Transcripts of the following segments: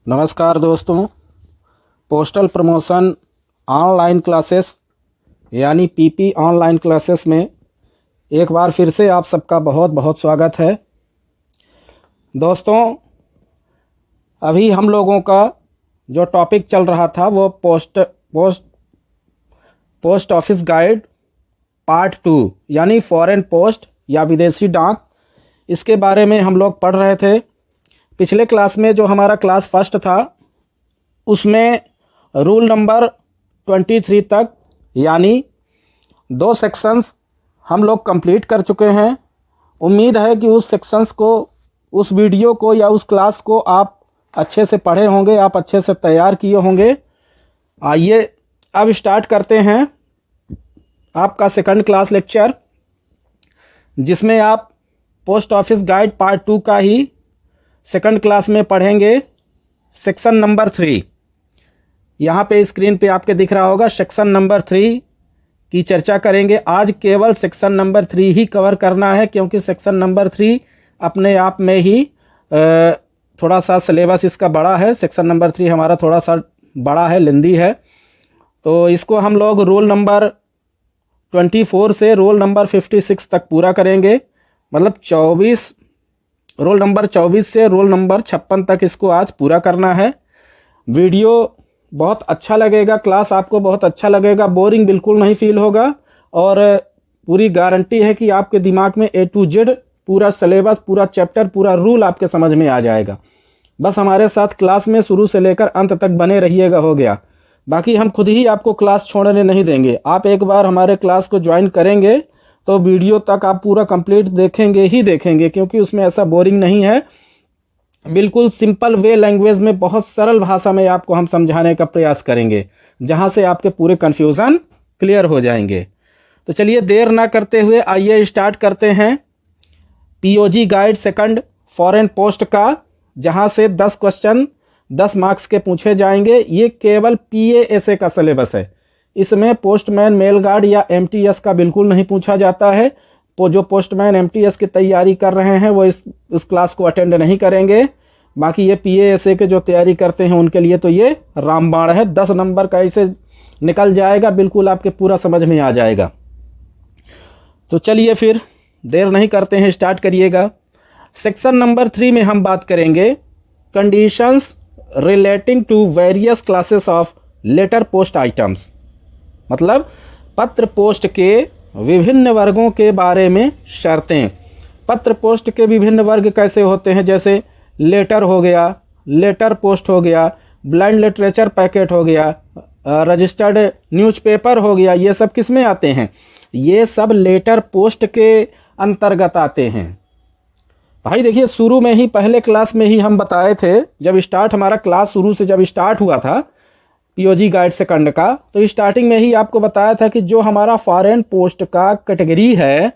नमस्कार दोस्तों, postal promotion online classes यानी पीपी ऑनलाइन क्लासेस में एक बार फिर से आप सबका बहुत बहुत स्वागत है। दोस्तों, अभी हम लोगों का जो टॉपिक चल रहा था वो पोस्ट ऑफिस गाइड पार्ट 2 यानी फॉरेन पोस्ट या विदेशी डाक, इसके बारे में हम लोग पढ़ रहे थे। पिछले क्लास में जो हमारा क्लास फर्स्ट था उसमें रूल नंबर 23 तक यानी 2 सेक्शंस हम लोग कंप्लीट कर चुके हैं। उम्मीद है कि उस सेक्शंस को, उस वीडियो को या उस क्लास को आप अच्छे से पढ़े होंगे, आप अच्छे से तैयार किए होंगे। आइए अब स्टार्ट करते हैं आपका सेकंड क्लास लेक्चर, जिसमें आप पोस्ट ऑफिस गाइड पार्ट 2 का ही सेकंड क्लास में पढ़ेंगे। सेक्शन नंबर 3 यहाँ पे स्क्रीन पे आपके दिख रहा होगा। सेक्शन नंबर 3 की चर्चा करेंगे। आज केवल सेक्शन नंबर 3 ही कवर करना है, क्योंकि सेक्शन नंबर 3 अपने आप में ही थोड़ा सा सिलेबस इसका बड़ा है। सेक्शन नंबर 3 हमारा थोड़ा सा बड़ा है, लेंदी है, तो इसको हम लोग रोल नंबर 24 से रोल नंबर 56 तक पूरा करेंगे। मतलब रोल नंबर 24 से रोल नंबर 56 तक इसको आज पूरा करना है। वीडियो बहुत अच्छा लगेगा, क्लास आपको बहुत अच्छा लगेगा, बोरिंग बिल्कुल नहीं फील होगा और पूरी गारंटी है कि आपके दिमाग में A to Z पूरा सिलेबस, पूरा चैप्टर, पूरा रूल आपके समझ में आ जाएगा। बस हमारे साथ क्लास में शुरू से लेकर अंत तक बने रहिएगा, हो गया। बाकी हम खुद ही आपको क्लास छोड़ने नहीं देंगे। आप एक बार हमारे क्लास को ज्वाइन करेंगे तो वीडियो तक आप पूरा कंप्लीट देखेंगे ही देखेंगे, क्योंकि उसमें ऐसा बोरिंग नहीं है। बिल्कुल सिंपल वे लैंग्वेज में, बहुत सरल भाषा में आपको हम समझाने का प्रयास करेंगे, जहां से आपके पूरे कन्फ्यूज़न क्लियर हो जाएंगे। तो चलिए देर ना करते हुए आइए स्टार्ट करते हैं POG guide second foreign post का, जहां से 10 क्वेश्चन 10 मार्क्स के पूछे जाएंगे। ये केवल PASA का सिलेबस है। इसमें पोस्टमैन, मेल गार्ड या MTS का बिल्कुल नहीं पूछा जाता है। जो पोस्टमैन MTS की तैयारी कर रहे हैं वो इस क्लास को अटेंड नहीं करेंगे। बाकी ये PASA के जो तैयारी करते हैं उनके लिए तो ये रामबाण है। 10 नंबर का इसे निकल जाएगा, बिल्कुल आपके पूरा समझ में आ जाएगा। तो चलिए फिर देर नहीं करते हैं, स्टार्ट करिएगा। सेक्शन नंबर 3 में हम बात करेंगे conditions relating to various classes of letter post items. मतलब पत्र पोस्ट के विभिन्न वर्गों के बारे में शर्तें। पत्र पोस्ट के विभिन्न वर्ग कैसे होते हैं, जैसे लेटर हो गया, लेटर पोस्ट हो गया, ब्लाइंड लिटरेचर पैकेट हो गया, रजिस्टर्ड न्यूज़पेपर हो गया। ये सब किस में आते हैं? ये सब लेटर पोस्ट के अंतर्गत आते हैं। भाई देखिए, शुरू में ही पहले क्लास में ही हम बताए थे, जब स्टार्ट हमारा क्लास शुरू से जब स्टार्ट हुआ था पीओजी गाइड सेकंड का, तो स्टार्टिंग में ही आपको बताया था कि जो हमारा फॉरेन पोस्ट का कैटेगरी है,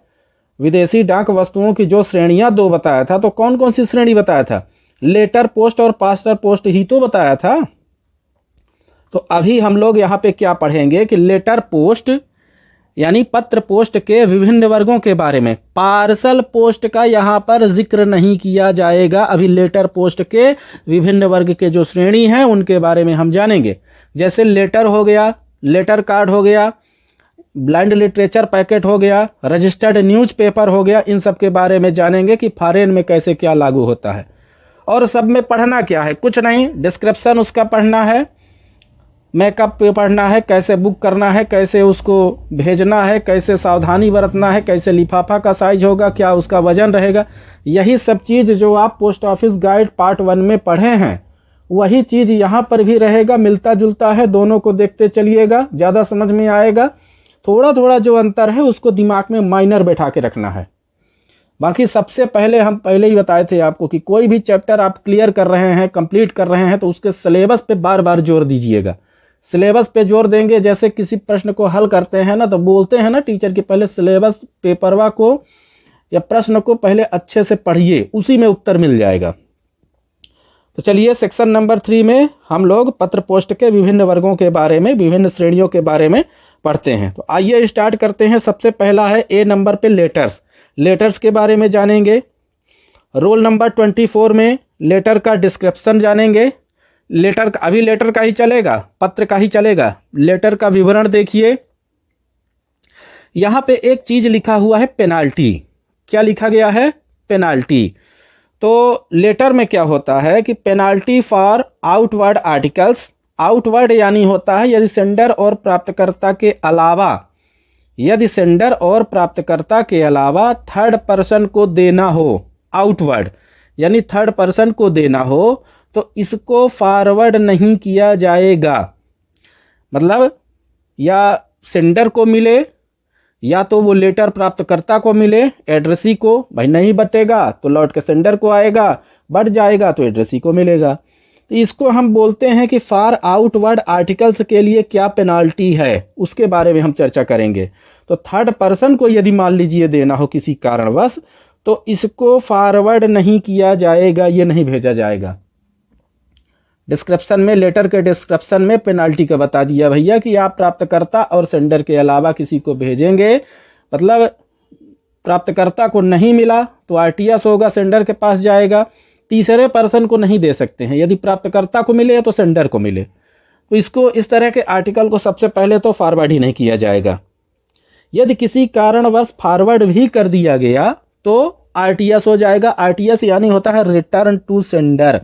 विदेशी डाक वस्तुओं की जो श्रेणियां 2 बताया था, तो कौन कौन सी श्रेणी बताया था? लेटर पोस्ट और पास्टर पोस्ट ही तो बताया था। तो अभी हम लोग यहाँ पे क्या पढ़ेंगे कि लेटर पोस्ट यानी पत्र पोस्ट के विभिन्न वर्गों के बारे में। पार्सल पोस्ट का यहाँ पर जिक्र नहीं किया जाएगा। अभी लेटर पोस्ट के विभिन्न वर्ग के जो श्रेणी हैं उनके बारे में हम जानेंगे। जैसे लेटर हो गया, लेटर कार्ड हो गया, ब्लाइंड लिटरेचर पैकेट हो गया, रजिस्टर्ड न्यूज़पेपर हो गया। इन सब के बारे में जानेंगे कि फॉरेन में कैसे क्या लागू होता है। और सब में पढ़ना क्या है? कुछ नहीं, डिस्क्रिप्शन उसका पढ़ना है, मेकअप पे पढ़ना है, कैसे बुक करना है, कैसे उसको भेजना है, कैसे सावधानी बरतना है, कैसे लिफाफा का साइज होगा, क्या उसका वजन रहेगा। यही सब चीज़ जो आप पोस्ट ऑफिस गाइड पार्ट 1 में पढ़े हैं, वही चीज़ यहाँ पर भी रहेगा। मिलता जुलता है, दोनों को देखते चलिएगा, ज़्यादा समझ में आएगा। थोड़ा थोड़ा जो अंतर है उसको दिमाग में माइनर बैठा के रखना है। बाकी सबसे पहले हम पहले ही बताए थे आपको कि कोई भी चैप्टर आप क्लियर कर रहे हैं, कंप्लीट कर रहे हैं, तो उसके सिलेबस पे बार बार जोर दीजिएगा। सिलेबस पे जोर देंगे। जैसे किसी प्रश्न को हल करते हैं ना, तो बोलते हैं ना टीचर कि पहले सिलेबस पेपरवा को या प्रश्न को पहले अच्छे से पढ़िए, उसी में उत्तर मिल जाएगा। तो चलिए सेक्शन नंबर 3 में हम लोग पत्र पोस्ट के विभिन्न वर्गों के बारे में, विभिन्न श्रेणियों के बारे में पढ़ते हैं। तो आइए स्टार्ट करते हैं। सबसे पहला है A नंबर पे लेटर्स। लेटर्स के बारे में जानेंगे। रोल नंबर 24 में लेटर का डिस्क्रिप्शन जानेंगे। लेटर का, अभी लेटर का ही चलेगा, पत्र का ही चलेगा। लेटर का विवरण देखिए, यहां पे एक चीज लिखा हुआ है पेनाल्टी। क्या लिखा गया है? पेनाल्टी। तो लेटर में क्या होता है कि penalty for outward articles, outward यानी होता है यदि सेंडर और प्राप्तकर्ता के अलावा, यदि सेंडर और प्राप्तकर्ता के अलावा थर्ड पर्सन को देना हो, आउटवर्ड यानी थर्ड पर्सन को देना हो, तो इसको फॉरवर्ड नहीं किया जाएगा। मतलब या सेंडर को मिले या तो वो लेटर प्राप्तकर्ता को मिले, एड्रेसी को, भाई नहीं बटेगा तो लौट के सेंडर को आएगा, बढ़ जाएगा तो एड्रेसी को मिलेगा। तो इसको हम बोलते हैं कि फॉर आउटवर्ड आर्टिकल्स के लिए क्या पेनाल्टी है, उसके बारे में हम चर्चा करेंगे। तो थर्ड पर्सन को यदि मान लीजिए देना हो किसी कारणवश, तो इसको फॉरवर्ड नहीं किया जाएगा, ये नहीं भेजा जाएगा। डिस्क्रिप्शन में, लेटर के डिस्क्रिप्शन में पेनाल्टी का बता दिया भैया कि आप प्राप्तकर्ता और सेंडर के अलावा किसी को भेजेंगे, मतलब प्राप्तकर्ता को नहीं मिला तो आरटीएस होगा, सेंडर के पास जाएगा। तीसरे पर्सन को नहीं दे सकते हैं, यदि प्राप्तकर्ता को मिले तो सेंडर को मिले। तो इसको, इस तरह के आर्टिकल को सबसे पहले तो फॉरवर्ड ही नहीं किया जाएगा। यदि किसी कारणवश फॉरवर्ड भी कर दिया गया तो आरटीएस हो जाएगा। आरटीएस यानी होता है रिटर्न टू सेंडर,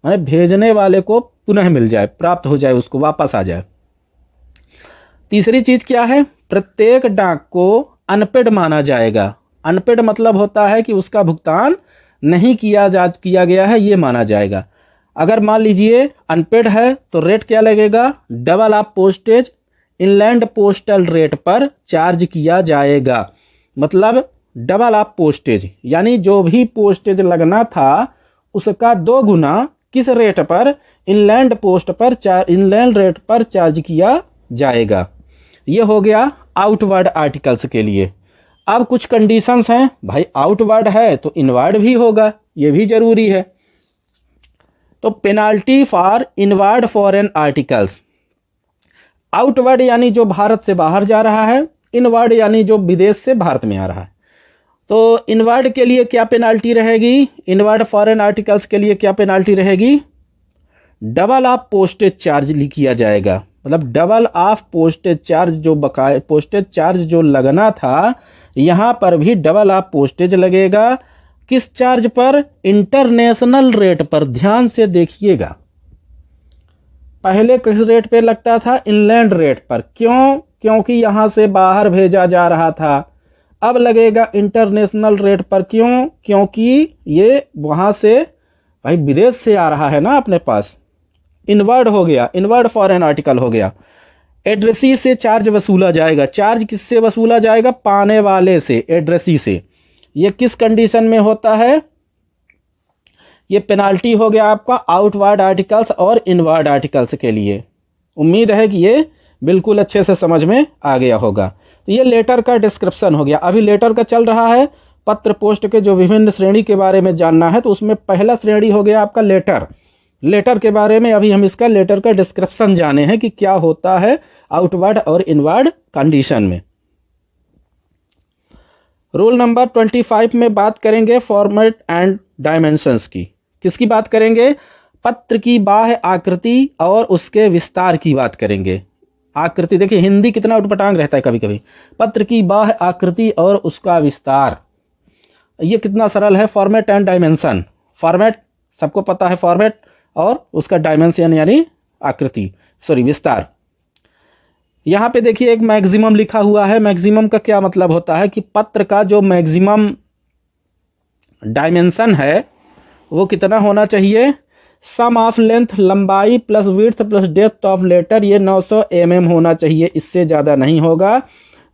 माने भेजने वाले को पुनः मिल जाए, प्राप्त हो जाए, उसको वापस आ जाए। तीसरी चीज क्या है? प्रत्येक डाक को अनपेड माना जाएगा। अनपेड मतलब होता है कि उसका भुगतान नहीं किया गया है, ये माना जाएगा। अगर मान लीजिए अनपेड है तो रेट क्या लगेगा? Double of postage inland postal rate पर चार्ज किया जाएगा। मतलब डबल ऑफ पोस्टेज यानी जो भी पोस्टेज लगना था उसका 2 गुना किस रेट पर? इनलैंड पोस्ट पर, इनलैंड रेट पर चार्ज किया जाएगा। ये हो गया आउटवर्ड आर्टिकल्स के लिए। अब कुछ कंडीशंस हैं, भाई आउटवर्ड है तो इनवर्ड भी होगा, ये भी जरूरी है। तो penalty for inward foreign articles, outward यानी जो भारत से बाहर जा रहा है, इनवर्ड यानी जो विदेश से भारत में आ रहा है। तो इनवर्ड के लिए क्या पेनाल्टी रहेगी? इनवर्ड फॉरेन आर्टिकल्स के लिए क्या पेनाल्टी रहेगी? डबल ऑफ पोस्टेज चार्ज किया जाएगा। मतलब डबल ऑफ पोस्टेज चार्ज, जो बकाया पोस्टेज चार्ज जो लगना था, यहां पर भी डबल ऑफ पोस्टेज लगेगा। किस चार्ज पर? इंटरनेशनल रेट पर। ध्यान से देखिएगा, पहले किस रेट पे लगता था? इनलैंड रेट पर। क्यों? क्योंकि यहां से बाहर भेजा जा रहा था। अब लगेगा इंटरनेशनल रेट पर। क्यों? क्योंकि ये वहां से, भाई विदेश से आ रहा है ना अपने पास। इनवर्ड हो गया, इनवर्ड फॉरेन आर्टिकल हो गया। एड्रेसी से चार्ज वसूला जाएगा। चार्ज किससे वसूला जाएगा? पाने वाले से, एड्रेसी से। ये किस कंडीशन में होता है? ये पेनाल्टी हो गया आपका आउटवर्ड आर्टिकल्स और इनवर्ड आर्टिकल्स के लिए। उम्मीद है कि ये बिल्कुल अच्छे से समझ में आ गया होगा। तो ये लेटर का डिस्क्रिप्शन हो गया। अभी लेटर का चल रहा है, पत्र पोस्ट के जो विभिन्न श्रेणी के बारे में जानना है, तो उसमें पहला श्रेणी हो गया आपका लेटर। लेटर के बारे में अभी हम इसका लेटर का डिस्क्रिप्शन जाने हैं कि क्या होता है आउटवर्ड और इनवर्ड कंडीशन में। रूल नंबर 25 में बात करेंगे फॉर्मेट एंड डायमेंशंस की। किसकी बात करेंगे? पत्र की बाह्य आकृति और उसके विस्तार की बात करेंगे। आकृति देखिए, हिंदी कितना उटपटांग रहता है कभी कभी। पत्र की बाह्य आकृति और उसका विस्तार, ये कितना सरल है। फॉर्मेट एंड डायमेंशन, फॉर्मेट सबको पता है, फॉर्मेट, और उसका डायमेंशन यानी आकृति, सॉरी विस्तार। यहां पे देखिए एक मैक्सिमम लिखा हुआ है। मैक्सिमम का क्या मतलब होता है कि पत्र का जो मैक्सिमम डायमेंशन है वो कितना होना चाहिए? सम ऑफ लेंथ, लंबाई plus width plus depth of letter, ये 900 mm होना चाहिए, इससे ज़्यादा नहीं होगा।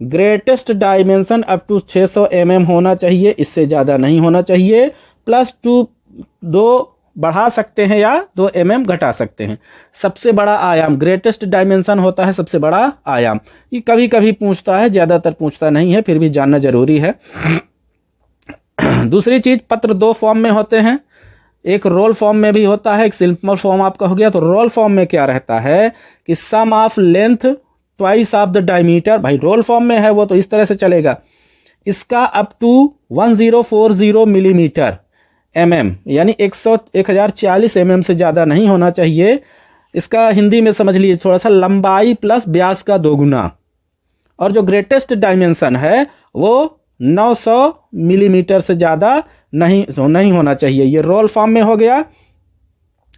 Greatest dimension up to 600 mm होना चाहिए, इससे ज़्यादा नहीं होना चाहिए। प्लस 2 बढ़ा सकते हैं या 2 mm घटा सकते हैं। सबसे बड़ा आयाम, ग्रेटेस्ट डायमेंशन होता है सबसे बड़ा आयाम। ये कभी कभी पूछता है, ज़्यादातर पूछता नहीं है, फिर भी जानना जरूरी है। दूसरी चीज़, पत्र 2 फॉर्म में होते हैं। एक रोल फॉर्म में भी होता है, एक सिंपल फॉर्म आपका हो गया। तो रोल फॉर्म में क्या रहता है कि sum of length twice of the diameter. भाई रोल फॉर्म में है वो तो इस तरह से चलेगा। इसका अप टू 1040 मिलीमीटर, mm यानी 1040 mm से ज़्यादा नहीं होना चाहिए। इसका हिंदी में समझ लीजिए थोड़ा सा, लंबाई प्लस व्यास का 2 गुना। और जो ग्रेटेस्ट डायमेंशन है वो 900 मिलीमीटर से ज़्यादा नहीं होना चाहिए। ये रोल फॉर्म में हो गया।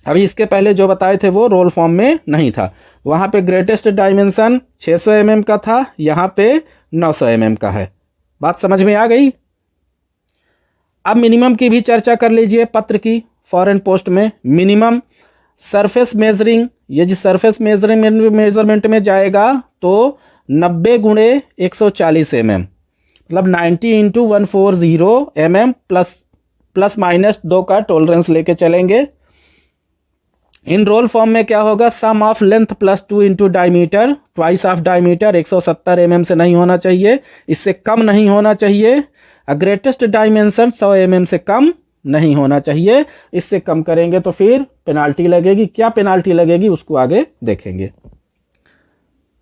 अभी इसके पहले जो बताए थे वो रोल फॉर्म में नहीं था। वहाँ पे ग्रेटेस्ट डायमेंशन 600 mm का था, यहाँ पे 900 mm का है। बात समझ में आ गई। अब मिनिमम की भी चर्चा कर लीजिए पत्र की। फॉरेन पोस्ट में मिनिमम सरफेस मेजरिंग, ये जो सरफेस मेजरमेंट में जाएगा तो 90 गुणे 140 mm, मतलब 90 इंटू 140 mm प्लस माइनस 2 का टॉलरेंस लेके चलेंगे। इन रोल फॉर्म में क्या होगा, sum of length plus 2 into diameter, twice of diameter 170 mm से नहीं होना चाहिए, इससे कम नहीं होना चाहिए। ग्रेटेस्ट डायमेंशन 100 mm से कम नहीं होना चाहिए, इससे कम करेंगे तो फिर पेनाल्टी लगेगी। क्या पेनाल्टी लगेगी उसको आगे देखेंगे।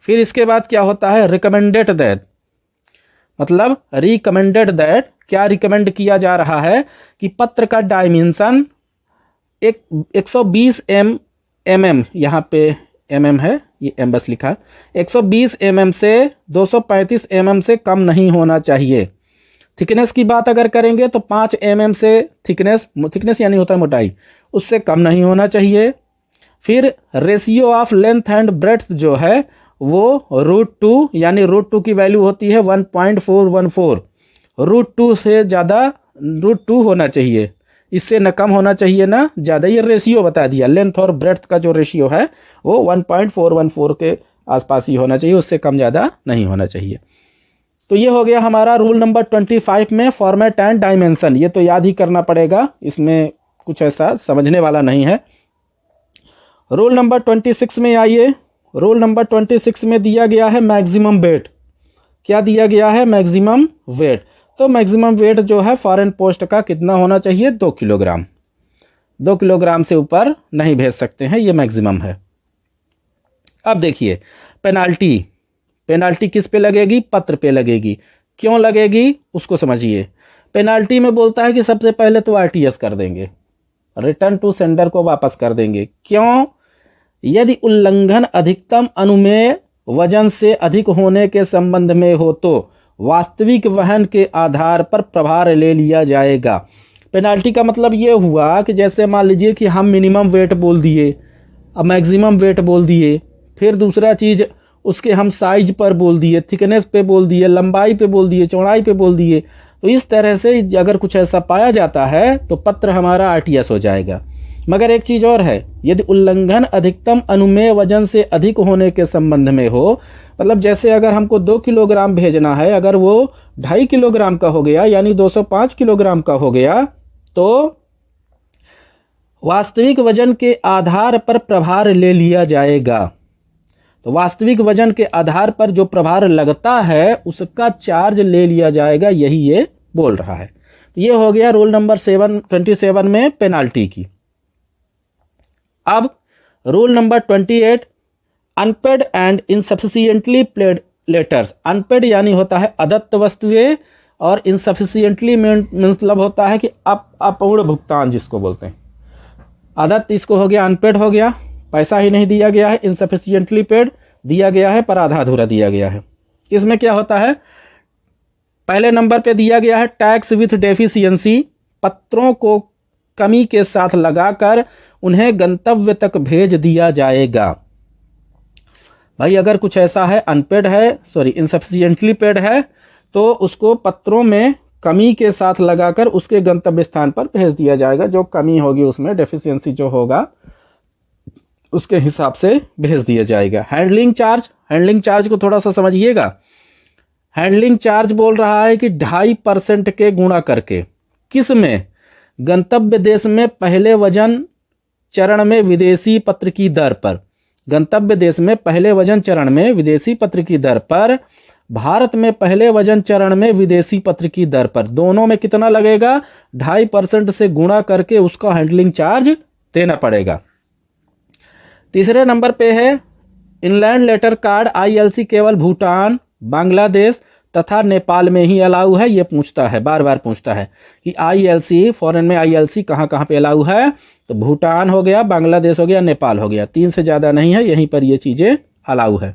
फिर इसके बाद क्या होता है, रिकमेंडेड दैट, मतलब रिकमेंडेड दैट, क्या रिकमेंड किया जा रहा है कि पत्र का डायमेंशन 120 mm, यहाँ पे mm है, ये m बस लिखा है, 120 mm से 235 mm से कम नहीं होना चाहिए। थिकनेस की बात अगर करेंगे तो 5 mm से थिकनेस यानी होता है मोटाई, उससे कम नहीं होना चाहिए। फिर ratio of length and breadth जो है वो √2, यानी √2 की वैल्यू होती है 1.414, √2 से ज़्यादा √2 होना चाहिए, इससे न कम होना चाहिए ना ज़्यादा। ये रेशियो बता दिया, लेंथ और ब्रेड्थ का जो रेशियो है वो 1.414 के आसपास ही होना चाहिए, उससे कम ज़्यादा नहीं होना चाहिए। तो ये हो गया हमारा रूल नंबर 25 में फॉर्मेट एंड डायमेंशन। ये तो याद ही करना पड़ेगा, इसमें कुछ ऐसा समझने वाला नहीं है। रूल नंबर 26 में आइए। रूल नंबर 26 में दिया गया है मैक्सिमम वेट। क्या दिया गया है, मैक्सिमम वेट। तो मैक्सिमम वेट जो है फॉरेन पोस्ट का कितना होना चाहिए, 2 किलोग्राम। 2 किलोग्राम से ऊपर नहीं भेज सकते हैं, ये मैक्सिमम है। अब देखिए पेनाल्टी किस पे लगेगी, पत्र पे लगेगी। क्यों लगेगी उसको समझिए। पेनाल्टी में बोलता है कि सबसे पहले तो आरटीएस कर देंगे, रिटर्न टू सेंडर को वापस कर देंगे। क्यों, यदि उल्लंघन अधिकतम अनुमेय वजन से अधिक होने के संबंध में हो तो वास्तविक वहन के आधार पर प्रभार ले लिया जाएगा। पेनाल्टी का मतलब ये हुआ कि जैसे मान लीजिए कि हम मिनिमम वेट बोल दिए, अब मैक्सिमम वेट बोल दिए, फिर दूसरा चीज़ उसके हम साइज पर बोल दिए, थिकनेस पे बोल दिए, लंबाई पे बोल दिए, चौड़ाई पे बोल दिए। तो इस तरह से अगर कुछ ऐसा पाया जाता है तो पत्र हमारा आरटीएस हो जाएगा। मगर एक चीज़ और है, यदि उल्लंघन अधिकतम अनुमेय वजन से अधिक होने के संबंध में हो, मतलब जैसे अगर हमको 2 किलोग्राम भेजना है, अगर वो 2.5 किलोग्राम का हो गया यानी 205 किलोग्राम का हो गया, तो वास्तविक वजन के आधार पर प्रभार ले लिया जाएगा। तो वास्तविक वजन के आधार पर जो प्रभार लगता है उसका चार्ज ले लिया जाएगा, यही ये बोल रहा है। ये हो गया रूल नंबर 27 में पेनाल्टी की। अब rule number 28, unpaid and insufficiently paid letters. Unpaid यानी होता है अदत्त वस्तुएं, और इनसफिशिएंटली मतलब होता है कि अपूर्ण भुगतान जिसको बोलते हैं। अदत्त इसको हो गया, अनपेड हो गया, पैसा ही नहीं दिया गया है। इनसफिशिएंटली पेड दिया गया है पर आधा अधूरा दिया गया है। इसमें क्या होता है, पहले नंबर पे दिया गया है टैक्स विथ डेफिशिएंसी, पत्रों को कमी के साथ लगाकर उन्हें गंतव्य तक भेज दिया जाएगा। भाई अगर कुछ ऐसा है, अनपेड है, इनसफिशिएंटली पेड है, तो उसको पत्रों में कमी के साथ लगाकर उसके गंतव्य स्थान पर भेज दिया जाएगा। जो कमी होगी उसमें डेफिशिएंसी जो होगा उसके हिसाब से भेज दिया जाएगा। हैंडलिंग चार्ज को थोड़ा सा समझिएगा। हैंडलिंग चार्ज बोल रहा है कि 2.5% के गुणा करके, किस में, गंतव्य देश में पहले वजन चरण में विदेशी पत्र की दर पर। गंतव्य देश में पहले वजन चरण में विदेशी पत्र की दर पर, भारत में पहले वजन चरण में विदेशी पत्र की दर पर, दोनों में कितना लगेगा, 2.5% से गुणा करके उसका हैंडलिंग चार्ज देना पड़ेगा। तीसरे नंबर पे है इनलैंड लेटर कार्ड ILC केवल भूटान, बांग्लादेश, तथा नेपाल में ही अलाउ है, ये पूछता है, बार बार पूछता है कि ILC, फॉरेन में ILC कहाँ कहाँ पे अलाउ है, तो भूटान हो गया, बांग्लादेश हो गया, नेपाल हो गया, 3 से ज़्यादा नहीं है, यहीं पर ये चीज़ें अलाउ है।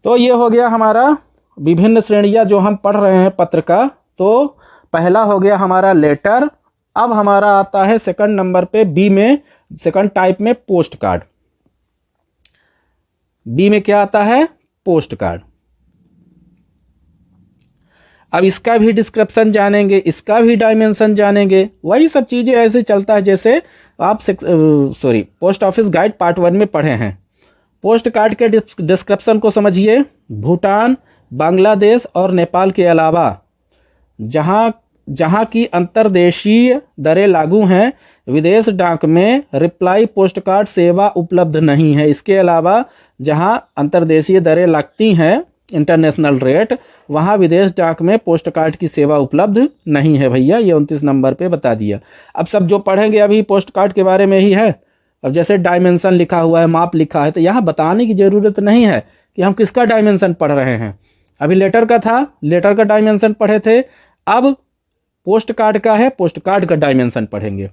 तो ये हो गया हमारा विभिन्न श्रेणियाँ जो हम पढ़ रहे हैं पत्र का। तो पहला हो गया हमारा लेटर। अब हमारा आता है सेकंड नंबर पे बी में, सेकंड टाइप में पोस्ट कार्ड। बी में क्या आता है? Post card. अब इसका भी डिस्क्रिप्शन जानेंगे, इसका भी डायमेंशन जानेंगे, वही सब चीजें ऐसे चलता है जैसे आप पोस्ट ऑफिस गाइड पार्ट 1 में पढ़े हैं। पोस्ट कार्ड के डिस्क्रिप्शन को समझिए। भूटान, बांग्लादेश और नेपाल के अलावा जहां की अंतर्देशीय दरें लागू हैं, विदेश डाक में रिप्लाई पोस्ट कार्ड सेवा उपलब्ध नहीं है। इसके अलावा जहां अंतर्देशीय दरें लगती हैं, इंटरनेशनल रेट, वहां विदेश डाक में पोस्ट कार्ड की सेवा उपलब्ध नहीं है भैया। ये 29 नंबर पे बता दिया। अब सब जो पढ़ेंगे अभी पोस्ट कार्ड के बारे में ही है। अब जैसे डायमेंशन लिखा हुआ है, माप लिखा है, तो यहाँ बताने की जरूरत नहीं है कि हम किसका डायमेंशन पढ़ रहे हैं। अभी लेटर का था, लेटर का डायमेंशन पढ़े थे। अब पोस्ट कार्ड का है, पोस्ट कार्ड का डायमेंशन पढ़ेंगे।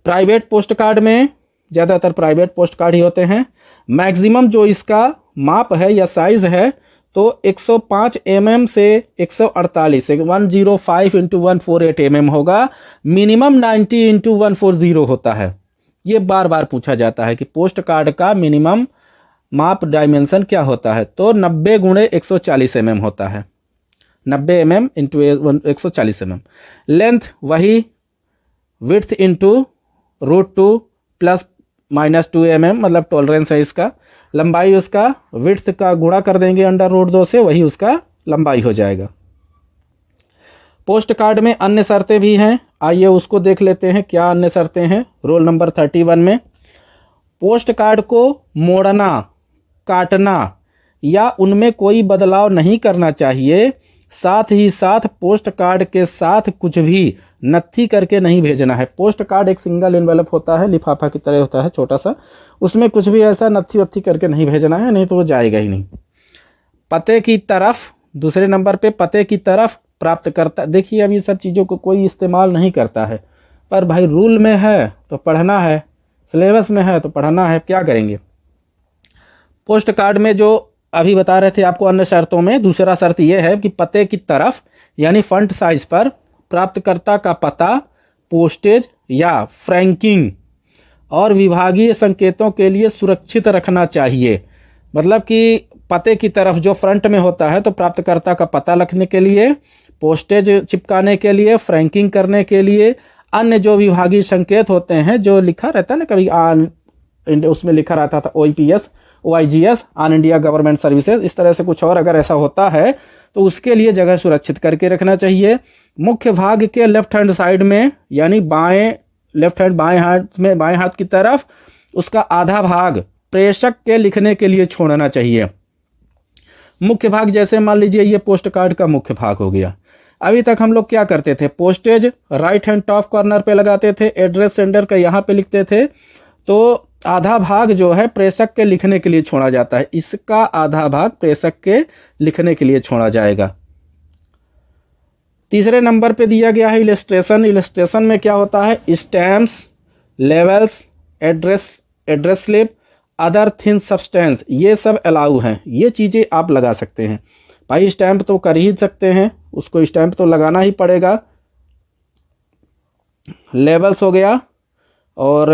प्राइवेट पोस्ट कार्ड में ज़्यादातर प्राइवेट पोस्ट कार्ड ही होते हैं। मैक्सिमम जो इसका माप है या साइज है तो 105 mm से 148 से 105 × 148 mm होगा। मिनिमम 90 × 140 होता है। ये बार बार पूछा जाता है कि पोस्ट कार्ड का मिनिमम माप डायमेंशन क्या होता है, तो 90 × 140 mm होता है। 90 mm × 140 mm। लेंथ वही, विड्थ इंटू √2 ±2 mm, मतलब टॉलरेंस है इसका। लंबाई उसका विड्थ का गुणा कर देंगे √2 से, वही उसका लंबाई हो जाएगा। पोस्ट कार्ड में अन्य शर्तें भी हैं, आइए उसको देख लेते हैं क्या अन्य शर्तें हैं। रोल नंबर 31 में पोस्ट कार्ड को मोड़ना, काटना या उनमें कोई बदलाव नहीं करना चाहिए। साथ ही साथ पोस्ट कार्ड के साथ कुछ भी नत्थी करके नहीं भेजना है। पोस्ट कार्ड एक सिंगल एनवेलप होता है, लिफाफा की तरह होता है छोटा सा, उसमें कुछ भी ऐसा नत्थी वत्थी करके नहीं भेजना है, नहीं तो वो जाएगा ही नहीं। पते की तरफ, दूसरे नंबर पे पते की तरफ प्राप्त करता। देखिए अब ये सब चीज़ों को कोई इस्तेमाल नहीं करता है, पर भाई रूल में है तो पढ़ना है, सिलेबस में है तो पढ़ना है, क्या करेंगे। पोस्ट कार्ड में जो अभी बता रहे थे आपको अन्य शर्तों में, दूसरा शर्त यह है कि पते की तरफ यानी फ्रंट साइज पर प्राप्तकर्ता का पता, पोस्टेज या फ्रैंकिंग और विभागीय संकेतों के लिए सुरक्षित रखना चाहिए। मतलब कि पते की तरफ जो फ्रंट में होता है तो प्राप्तकर्ता का पता लिखने के लिए, पोस्टेज चिपकाने के लिए, फ्रैंकिंग करने के लिए, अन्य जो विभागीय संकेत होते हैं जो लिखा रहता है ना, कभी उसमें लिखा रहता था OIPS, OIGS, on India government services, इस तरह से कुछ और अगर ऐसा होता है तो उसके लिए जगह सुरक्षित करके रखना चाहिए। मुख्य भाग के लेफ्ट हैंड साइड में यानी बाएं, लेफ्ट हैंड बाएं हाथ में, बाएं हाथ की तरफ उसका आधा भाग प्रेषक के लिखने के लिए छोड़ना चाहिए। मुख्य भाग जैसे मान लीजिए ये पोस्ट कार्ड का मुख्य भाग हो गया। अभी तक हम लोग क्या करते थे, postage right hand top corner पे लगाते थे, एड्रेस सेंडर का यहाँ पे लिखते थे, तो आधा भाग जो है प्रेषक के लिखने के लिए छोड़ा जाता है। इसका आधा भाग प्रेषक के लिखने के लिए छोड़ा जाएगा। तीसरे नंबर पे दिया गया है इलस्ट्रेशन। इलस्ट्रेशन में क्या होता है, stamps, levels, address slip, other thin substance, ये सब अलाउ हैं। ये चीज़ें आप लगा सकते हैं। भाई स्टैम्प तो कर ही सकते हैं, उसको स्टैम्प तो लगाना ही पड़ेगा। लेवल्स हो गया और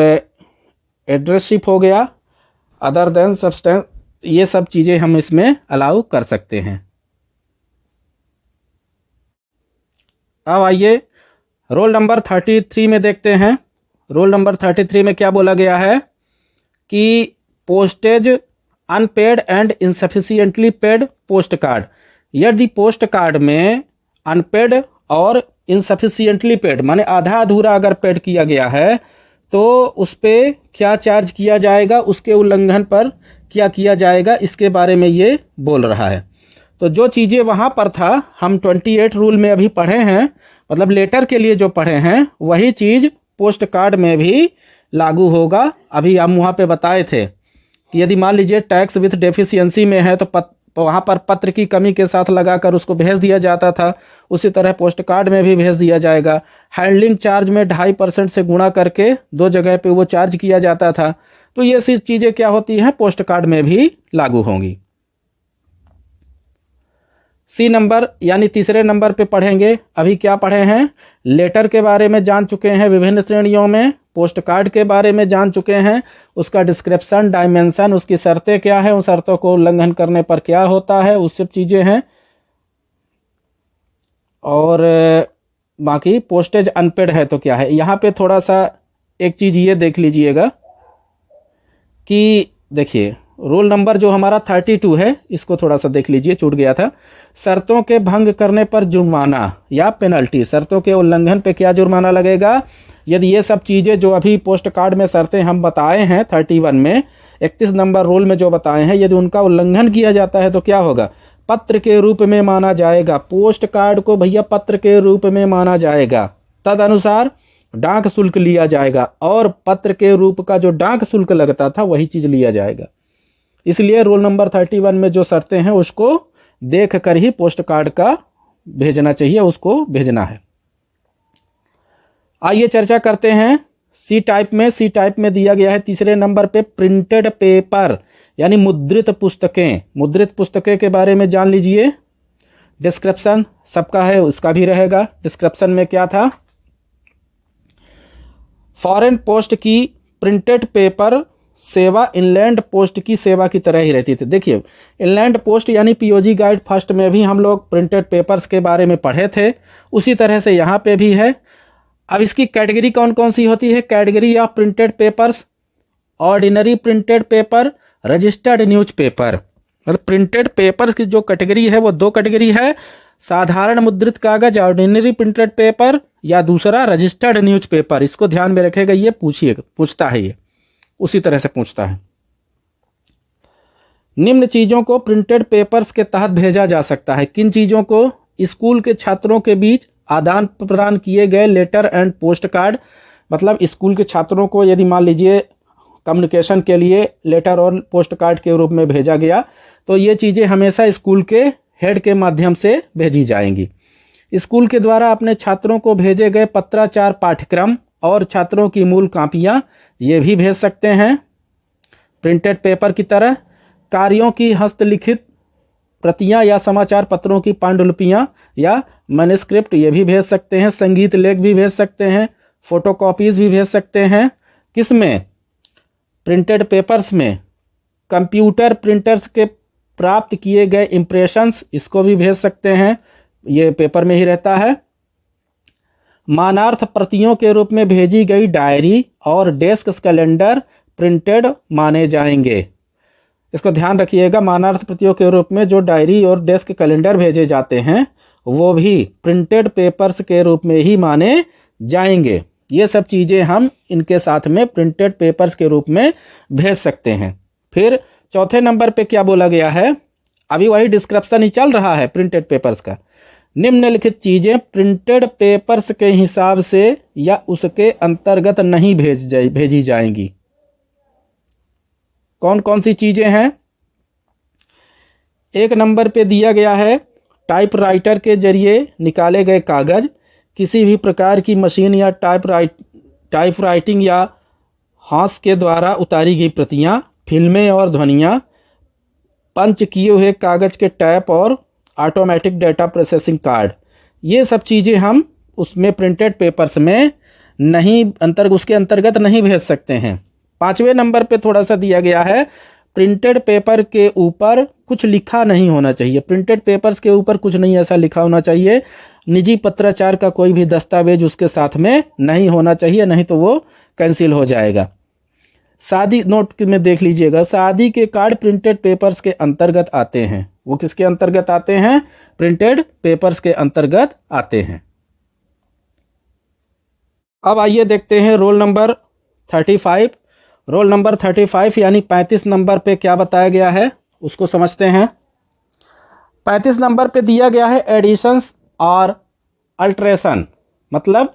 एड्रेस शिप हो गया, अदर देन सब्सटेंस, ये सब चीज़ें हम इसमें अलाउ कर सकते हैं। अब आइए रोल नंबर 33 में देखते हैं। रोल नंबर 33 में क्या बोला गया है कि postage unpaid and insufficiently paid post card. यदि पोस्ट कार्ड में अनपेड और इनसफिशिएंटली पेड माने आधा अधूरा अगर पेड किया गया है तो उस पर क्या चार्ज किया जाएगा, उसके उल्लंघन पर क्या किया जाएगा, इसके बारे में ये बोल रहा है। तो जो चीज़ें वहाँ पर था हम 28 रूल में अभी पढ़े हैं, मतलब लेटर के लिए जो पढ़े हैं वही चीज़ पोस्ट कार्ड में भी लागू होगा। अभी हम वहाँ पे बताए थे कि यदि मान लीजिए टैक्स विथ डेफिशिएंसी में है तो वहाँ पर पत्र की कमी के साथ लगाकर उसको भेज दिया जाता था, उसी तरह पोस्ट कार्ड में भी भेज दिया जाएगा। हैंडलिंग चार्ज में 2.5% से गुणा करके 2 जगह पे वो चार्ज किया जाता था। तो ये सी चीज़ें क्या होती हैं, पोस्ट कार्ड में भी लागू होंगी। सी नंबर यानी तीसरे नंबर पे पढ़ेंगे। अभी क्या पढ़े हैं, लेटर के बारे में जान चुके हैं विभिन्न श्रेणियों में, पोस्ट कार्ड के बारे में जान चुके हैं, उसका डिस्क्रिप्शन, डायमेंशन, उसकी शर्तें क्या है, उन शर्तों को उल्लंघन करने पर क्या होता है, उस सब चीज़ें हैं। और बाकी पोस्टेज अनपेड है तो क्या है। यहाँ पे थोड़ा सा एक चीज़ ये देख लीजिएगा कि देखिए रोल नंबर जो हमारा 32 है, इसको थोड़ा सा देख लीजिए, छूट गया था। शर्तों के भंग करने पर जुर्माना या पेनल्टी, शर्तों के उल्लंघन पे क्या जुर्माना लगेगा। यदि ये सब चीज़ें जो अभी पोस्ट कार्ड में शर्तें हम बताए हैं 31 में, 31 नंबर रोल में जो बताए हैं, यदि उनका उल्लंघन किया जाता है तो क्या होगा, पत्र के रूप में माना जाएगा। पोस्ट कार्ड को भैया पत्र के रूप में माना जाएगा, तद अनुसार डाक शुल्क लिया जाएगा, और पत्र के रूप का जो डाक शुल्क लगता था वही चीज़ लिया जाएगा। इसलिए रोल नंबर 31 में जो शर्तें हैं उसको देख कर ही पोस्ट कार्ड का भेजना चाहिए, उसको भेजना है। आइए चर्चा करते हैं सी टाइप में। सी टाइप में दिया गया है तीसरे नंबर पे प्रिंटेड पेपर यानी मुद्रित पुस्तकें। मुद्रित पुस्तकें के बारे में जान लीजिए। डिस्क्रिप्शन सबका है, उसका भी रहेगा। डिस्क्रिप्शन में क्या था, फॉरेन पोस्ट की प्रिंटेड पेपर सेवा इनलैंड पोस्ट की सेवा की तरह ही रहती थी। देखिए इनलैंड पोस्ट यानी पीओजी गाइड फर्स्ट में भी हम लोग प्रिंटेड पेपर्स के बारे में पढ़े थे, उसी तरह से यहाँ पे भी है। अब इसकी कैटेगरी कौन कौन सी होती है, category of printed papers, ordinary printed paper, registered newspaper. मतलब प्रिंटेड पेपर्स की जो कैटेगरी है वो 2 कैटेगरी है, साधारण मुद्रित कागज ऑर्डिनरी प्रिंटेड पेपर, या दूसरा रजिस्टर्ड न्यूज़पेपर। इसको ध्यान में रखेगा, ये पूछता है, ये उसी तरह से पूछता है। निम्न चीज़ों को प्रिंटेड पेपर्स के तहत भेजा जा सकता है। किन चीज़ों को, स्कूल के छात्रों के बीच आदान प्रदान किए गए लेटर एंड पोस्ट कार्ड। मतलब स्कूल के छात्रों को यदि मान लीजिए कम्युनिकेशन के लिए लेटर और पोस्ट कार्ड के रूप में भेजा गया, तो ये चीज़ें हमेशा स्कूल के हेड के माध्यम से भेजी जाएंगी। स्कूल के द्वारा अपने छात्रों को भेजे गए पत्राचार पाठ्यक्रम और छात्रों की मूल कापियाँ ये भी भेज सकते हैं प्रिंटेड पेपर की तरह। कार्यों की हस्तलिखित प्रतियां या समाचार पत्रों की पांडुलिपियां या मैन्युस्क्रिप्ट ये भी भेज सकते हैं। संगीत लेख भी भेज सकते हैं, फोटोकॉपीज भी भेज सकते हैं। किसमें, प्रिंटेड पेपर्स में। कंप्यूटर प्रिंटर्स के प्राप्त किए गए इम्प्रेशंस, इसको भी भेज सकते हैं, ये पेपर में ही रहता है। मानार्थ प्रतियों के रूप में भेजी गई डायरी और डेस्क कैलेंडर प्रिंटेड माने जाएंगे। इसको ध्यान रखिएगा, मानार्थ प्रतियों के रूप में जो डायरी और डेस्क कैलेंडर भेजे जाते हैं वो भी प्रिंटेड पेपर्स के रूप में ही माने जाएंगे। ये सब चीज़ें हम इनके साथ में प्रिंटेड पेपर्स के रूप में भेज सकते हैं। फिर चौथे नंबर पे क्या बोला गया है, अभी वही डिस्क्रिप्शन ही चल रहा है प्रिंटेड पेपर्स का। निम्नलिखित चीज़ें प्रिंटेड पेपर्स के हिसाब से या उसके अंतर्गत नहीं भेजी जाएंगी। कौन कौन सी चीज़ें हैं, एक नंबर पे दिया गया है टाइपराइटर के जरिए निकाले गए कागज़, किसी भी प्रकार की मशीन या टाइपराइटिंग या हाथ के द्वारा उतारी गई प्रतियां, फिल्में और ध्वनियाँ, पंच किए हुए कागज़ के टैप और ऑटोमेटिक डाटा प्रोसेसिंग कार्ड, ये सब चीज़ें हम उसमें प्रिंटेड पेपर्स में नहीं उसके अंतर्गत नहीं भेज सकते हैं। 5वें नंबर पे थोड़ा सा दिया गया है, प्रिंटेड पेपर के ऊपर कुछ लिखा नहीं होना चाहिए। प्रिंटेड पेपर्स के ऊपर कुछ नहीं ऐसा लिखा होना चाहिए। निजी पत्राचार का कोई भी दस्तावेज उसके साथ में नहीं होना चाहिए, नहीं तो वो कैंसिल हो जाएगा। शादी नोट में देख लीजिएगा, शादी के कार्ड प्रिंटेड पेपर्स के अंतर्गत आते हैं। वो किसके अंतर्गत आते हैं, प्रिंटेड पेपर्स के अंतर्गत आते हैं। अब आइए देखते हैं रोल नंबर 35। रोल नंबर 35 यानी 35 नंबर पे क्या बताया गया है उसको समझते हैं। 35 नंबर पे दिया गया है एडिशंस और अल्ट्रेशन, मतलब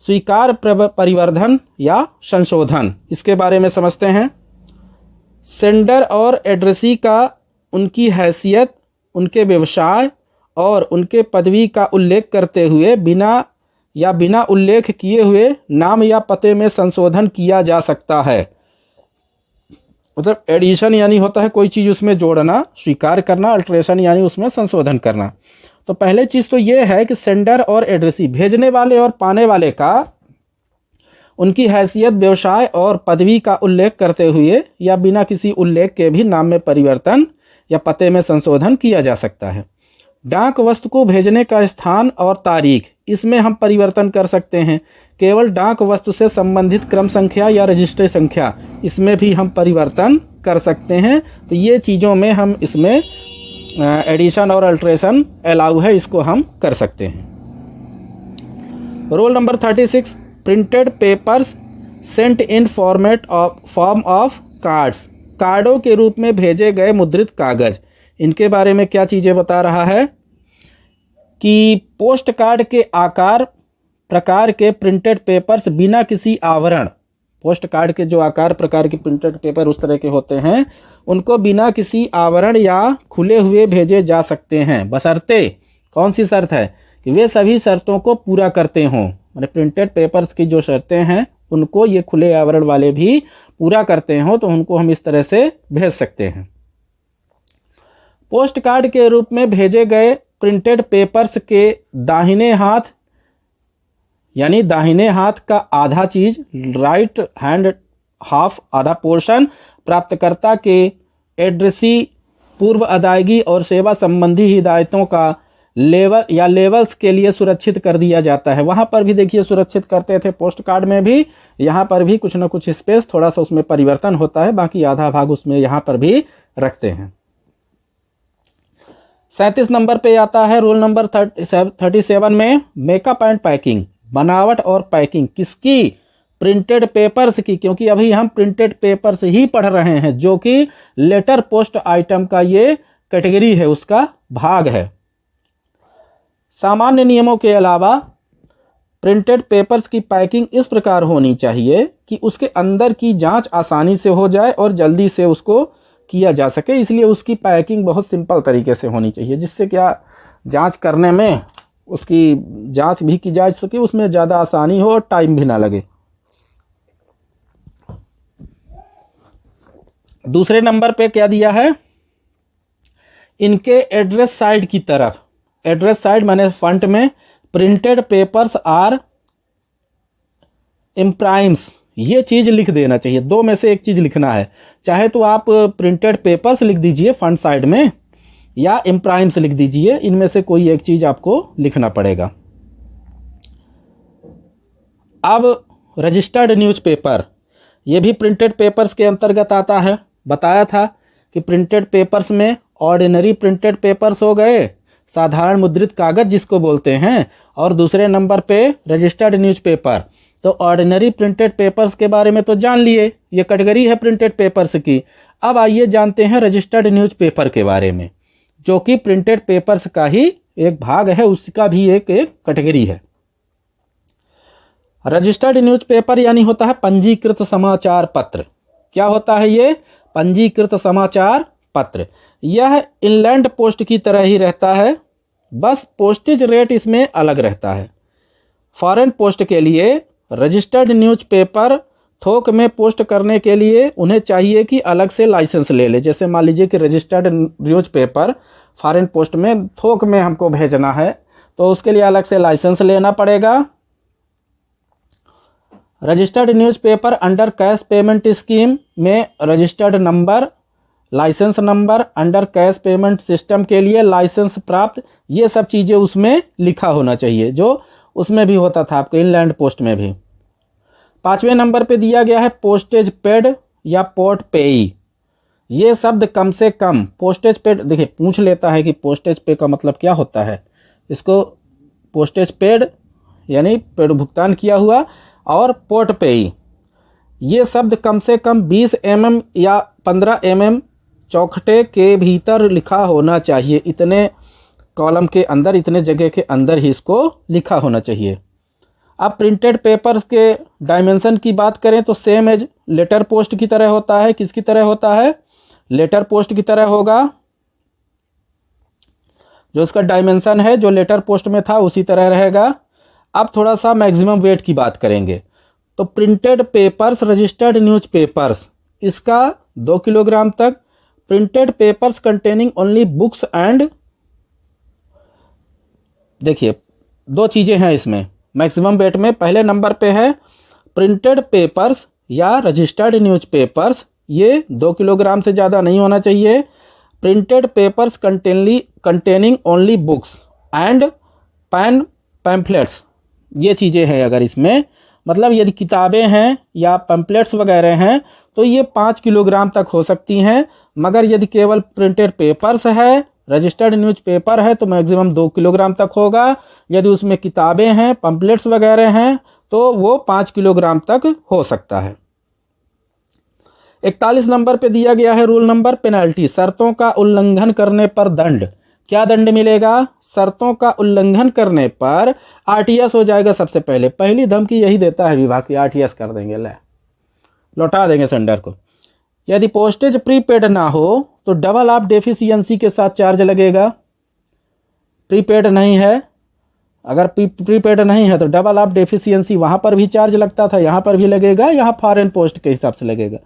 स्वीकार परिवर्धन या संशोधन, इसके बारे में समझते हैं। सेंडर और एड्रेसी का उनकी हैसियत उनके व्यवसाय और उनके पदवी का उल्लेख करते हुए बिना उल्लेख किए हुए नाम या पते में संशोधन किया जा सकता है। मतलब एडिशन यानी होता है कोई चीज़ उसमें जोड़ना, स्वीकार करना, अल्ट्रेशन यानी उसमें संशोधन करना। तो पहले चीज़ तो ये है कि सेंडर और एड्रेसी, भेजने वाले और पाने वाले का उनकी हैसियत, व्यवसाय और पदवी का उल्लेख करते हुए या बिना किसी उल्लेख के भी नाम में परिवर्तन या पते में संशोधन किया जा सकता है। डाक वस्तु को भेजने का स्थान और तारीख, इसमें हम परिवर्तन कर सकते हैं। केवल डाक वस्तु से संबंधित क्रम संख्या या रजिस्ट्री संख्या, इसमें भी हम परिवर्तन कर सकते हैं। तो ये चीज़ों में हम इसमें एडिशन और अल्ट्रेशन अलाउ है, इसको हम कर सकते हैं। Roll number 36, printed papers sent in form of cards, कार्डों के रूप में भेजे गए मुद्रित कागज। इनके बारे में क्या चीज़ें बता रहा है कि पोस्ट कार्ड के आकार प्रकार के प्रिंटेड पेपर्स बिना किसी आवरण, पोस्ट कार्ड के जो आकार प्रकार के प्रिंटेड पेपर उस तरह के होते हैं, उनको बिना किसी आवरण या खुले हुए भेजे जा सकते हैं, बशर्ते, कौन सी शर्त है कि वे सभी शर्तों को पूरा करते हों। माने प्रिंटेड पेपर्स की जो शर्तें हैं उनको ये खुले आवरण वाले भी पूरा करते हों, तो उनको हम इस तरह से भेज सकते हैं। पोस्ट कार्ड के रूप में भेजे गए प्रिंटेड पेपर्स के दाहिने हाथ यानी दाहिने हाथ का आधा चीज, राइट हैंड हाफ आधा पोर्शन, प्राप्तकर्ता के एड्रेसी, पूर्व अदायगी और सेवा संबंधी हिदायतों का लेवल या लेवल्स के लिए सुरक्षित कर दिया जाता है। वहां पर भी देखिए सुरक्षित करते थे पोस्ट कार्ड में भी, यहाँ पर भी कुछ ना कुछ स्पेस, थोड़ा सा उसमें परिवर्तन होता है, बाकी आधा भाग उसमें यहाँ पर भी रखते हैं। 37 नंबर पे आता है रोल नंबर 37 में मेकअप एंड पैकिंग, बनावट और पैकिंग किसकी, प्रिंटेड पेपर्स की, क्योंकि अभी हम प्रिंटेड पेपर्स ही पढ़ रहे हैं जो कि लेटर पोस्ट आइटम का ये कैटेगरी है, उसका भाग है। सामान्य नियमों के अलावा प्रिंटेड पेपर्स की पैकिंग इस प्रकार होनी चाहिए कि उसके अंदर की जांच आसानी से हो जाए और जल्दी से उसको किया जा सके, इसलिए उसकी पैकिंग बहुत सिंपल तरीके से होनी चाहिए, जिससे क्या जांच करने में उसकी जांच भी की जा सके, उसमें ज़्यादा आसानी हो और टाइम भी ना लगे। दूसरे नंबर पे क्या दिया है, इनके एड्रेस साइड की तरफ, एड्रेस साइड माने फ्रंट में, प्रिंटेड पेपर्स आर इम्प्राइम्स, ये चीज लिख देना चाहिए। दो में से एक चीज लिखना है, चाहे तो आप प्रिंटेड पेपर्स लिख दीजिए फ्रंट साइड में या इम्प्राइम्स लिख दीजिए, इनमें से कोई एक चीज आपको लिखना पड़ेगा। अब रजिस्टर्ड न्यूज़पेपर, ये भी प्रिंटेड पेपर्स के अंतर्गत आता है। बताया था कि प्रिंटेड पेपर्स में ऑर्डिनरी प्रिंटेड पेपर्स हो गए, साधारण मुद्रित कागज जिसको बोलते हैं, और दूसरे नंबर पे रजिस्टर्ड न्यूज़पेपर। तो ऑर्डिनरी प्रिंटेड पेपर्स के बारे में तो जान लिए, ये कैटेगरी है प्रिंटेड पेपर्स की। अब आइए जानते हैं रजिस्टर्ड न्यूज़पेपर के बारे में, जो कि प्रिंटेड पेपर्स का ही एक भाग है, उसका भी एक कैटेगरी है। रजिस्टर्ड न्यूज़पेपर यानी होता है पंजीकृत समाचार पत्र। क्या होता है ये, पंजीकृत समाचार पत्र। यह इनलैंड पोस्ट की तरह ही रहता है, बस पोस्टेज रेट इसमें अलग रहता है। फॉरेन पोस्ट के लिए रजिस्टर्ड न्यूज़पेपर थोक में पोस्ट करने के लिए उन्हें चाहिए कि अलग से लाइसेंस ले ले। जैसे मान लीजिए कि रजिस्टर्ड न्यूज़पेपर फॉरेन पोस्ट में थोक में हमको भेजना है, तो उसके लिए अलग से लाइसेंस लेना पड़ेगा। Registered newspaper under cash payment scheme में registered number, licence number, under cash payment system के लिए लाइसेंस प्राप्त, ये सब चीज़ें उसमें लिखा होना चाहिए, जो उसमें भी होता था आपके इनलैंड पोस्ट में भी। 5वें नंबर पे दिया गया है पोस्टेज पेड या पोर्ट पेई। ये शब्द कम से कम, पोस्टेज पेड, देखिए पूछ लेता है कि पोस्टेज पे का मतलब क्या होता है। इसको पोस्टेज पेड यानी पेड भुगतान किया हुआ, और पोर्ट पेई, ये शब्द कम से कम 20 mm या 15 mm चौखटे के भीतर लिखा होना चाहिए। इतने कॉलम के अंदर, इतने जगह के अंदर ही इसको लिखा होना चाहिए। अब प्रिंटेड पेपर्स के डायमेंशन की बात करें तो सेम एज लेटर पोस्ट की तरह होता है। किसकी तरह होता है, लेटर पोस्ट की तरह होगा। जो इसका डायमेंशन है जो लेटर पोस्ट में था उसी तरह रहेगा। अब थोड़ा सा मैक्सिमम वेट की बात करेंगे। तो प्रिंटेड पेपर्स, रजिस्टर्ड न्यूज़पेपर्स, इसका 2 किलोग्राम तक। Printed papers containing only books and, देखिए 2 चीज़ें हैं इसमें मैक्सिमम वेट में। पहले नंबर पे है प्रिंटेड पेपर्स या रजिस्टर्ड न्यूज़पेपर्स, ये 2 किलोग्राम से ज़्यादा नहीं होना चाहिए। Printed papers containing only books and pamphlets, ये चीज़ें हैं अगर इसमें, मतलब यदि किताबें हैं या पैम्फलेट्स वगैरह हैं तो ये 5 किलोग्राम तक हो सकती हैं। मगर यदि केवल प्रिंटेड पेपर्स है, रजिस्टर्ड न्यूज़पेपर है तो मैक्सिमम 2 किलोग्राम तक होगा। यदि उसमें किताबें हैं, पैम्फलेट्स वगैरह हैं तो वो 5 किलोग्राम तक हो सकता है। 41 नंबर पे दिया गया है रूल नंबर पेनल्टी, शर्तों का उल्लंघन करने पर दंड। क्या दंड मिलेगा? शर्तों का उल्लंघन करने पर आरटीएस हो जाएगा। सबसे पहली धमकी यही देता है विभाग की, आरटीएस कर देंगे, लौटा देंगे सेंडर को। यदि पोस्टेज प्रीपेड ना हो तो डबल ऑफ डेफिशिएंसी के साथ चार्ज लगेगा। प्रीपेड नहीं है, अगर प्रीपेड नहीं है तो डबल ऑफ डेफिशिएंसी वहाँ पर भी चार्ज लगता था, यहाँ पर भी लगेगा, यहाँ फॉरेन पोस्ट के हिसाब से लगेगा।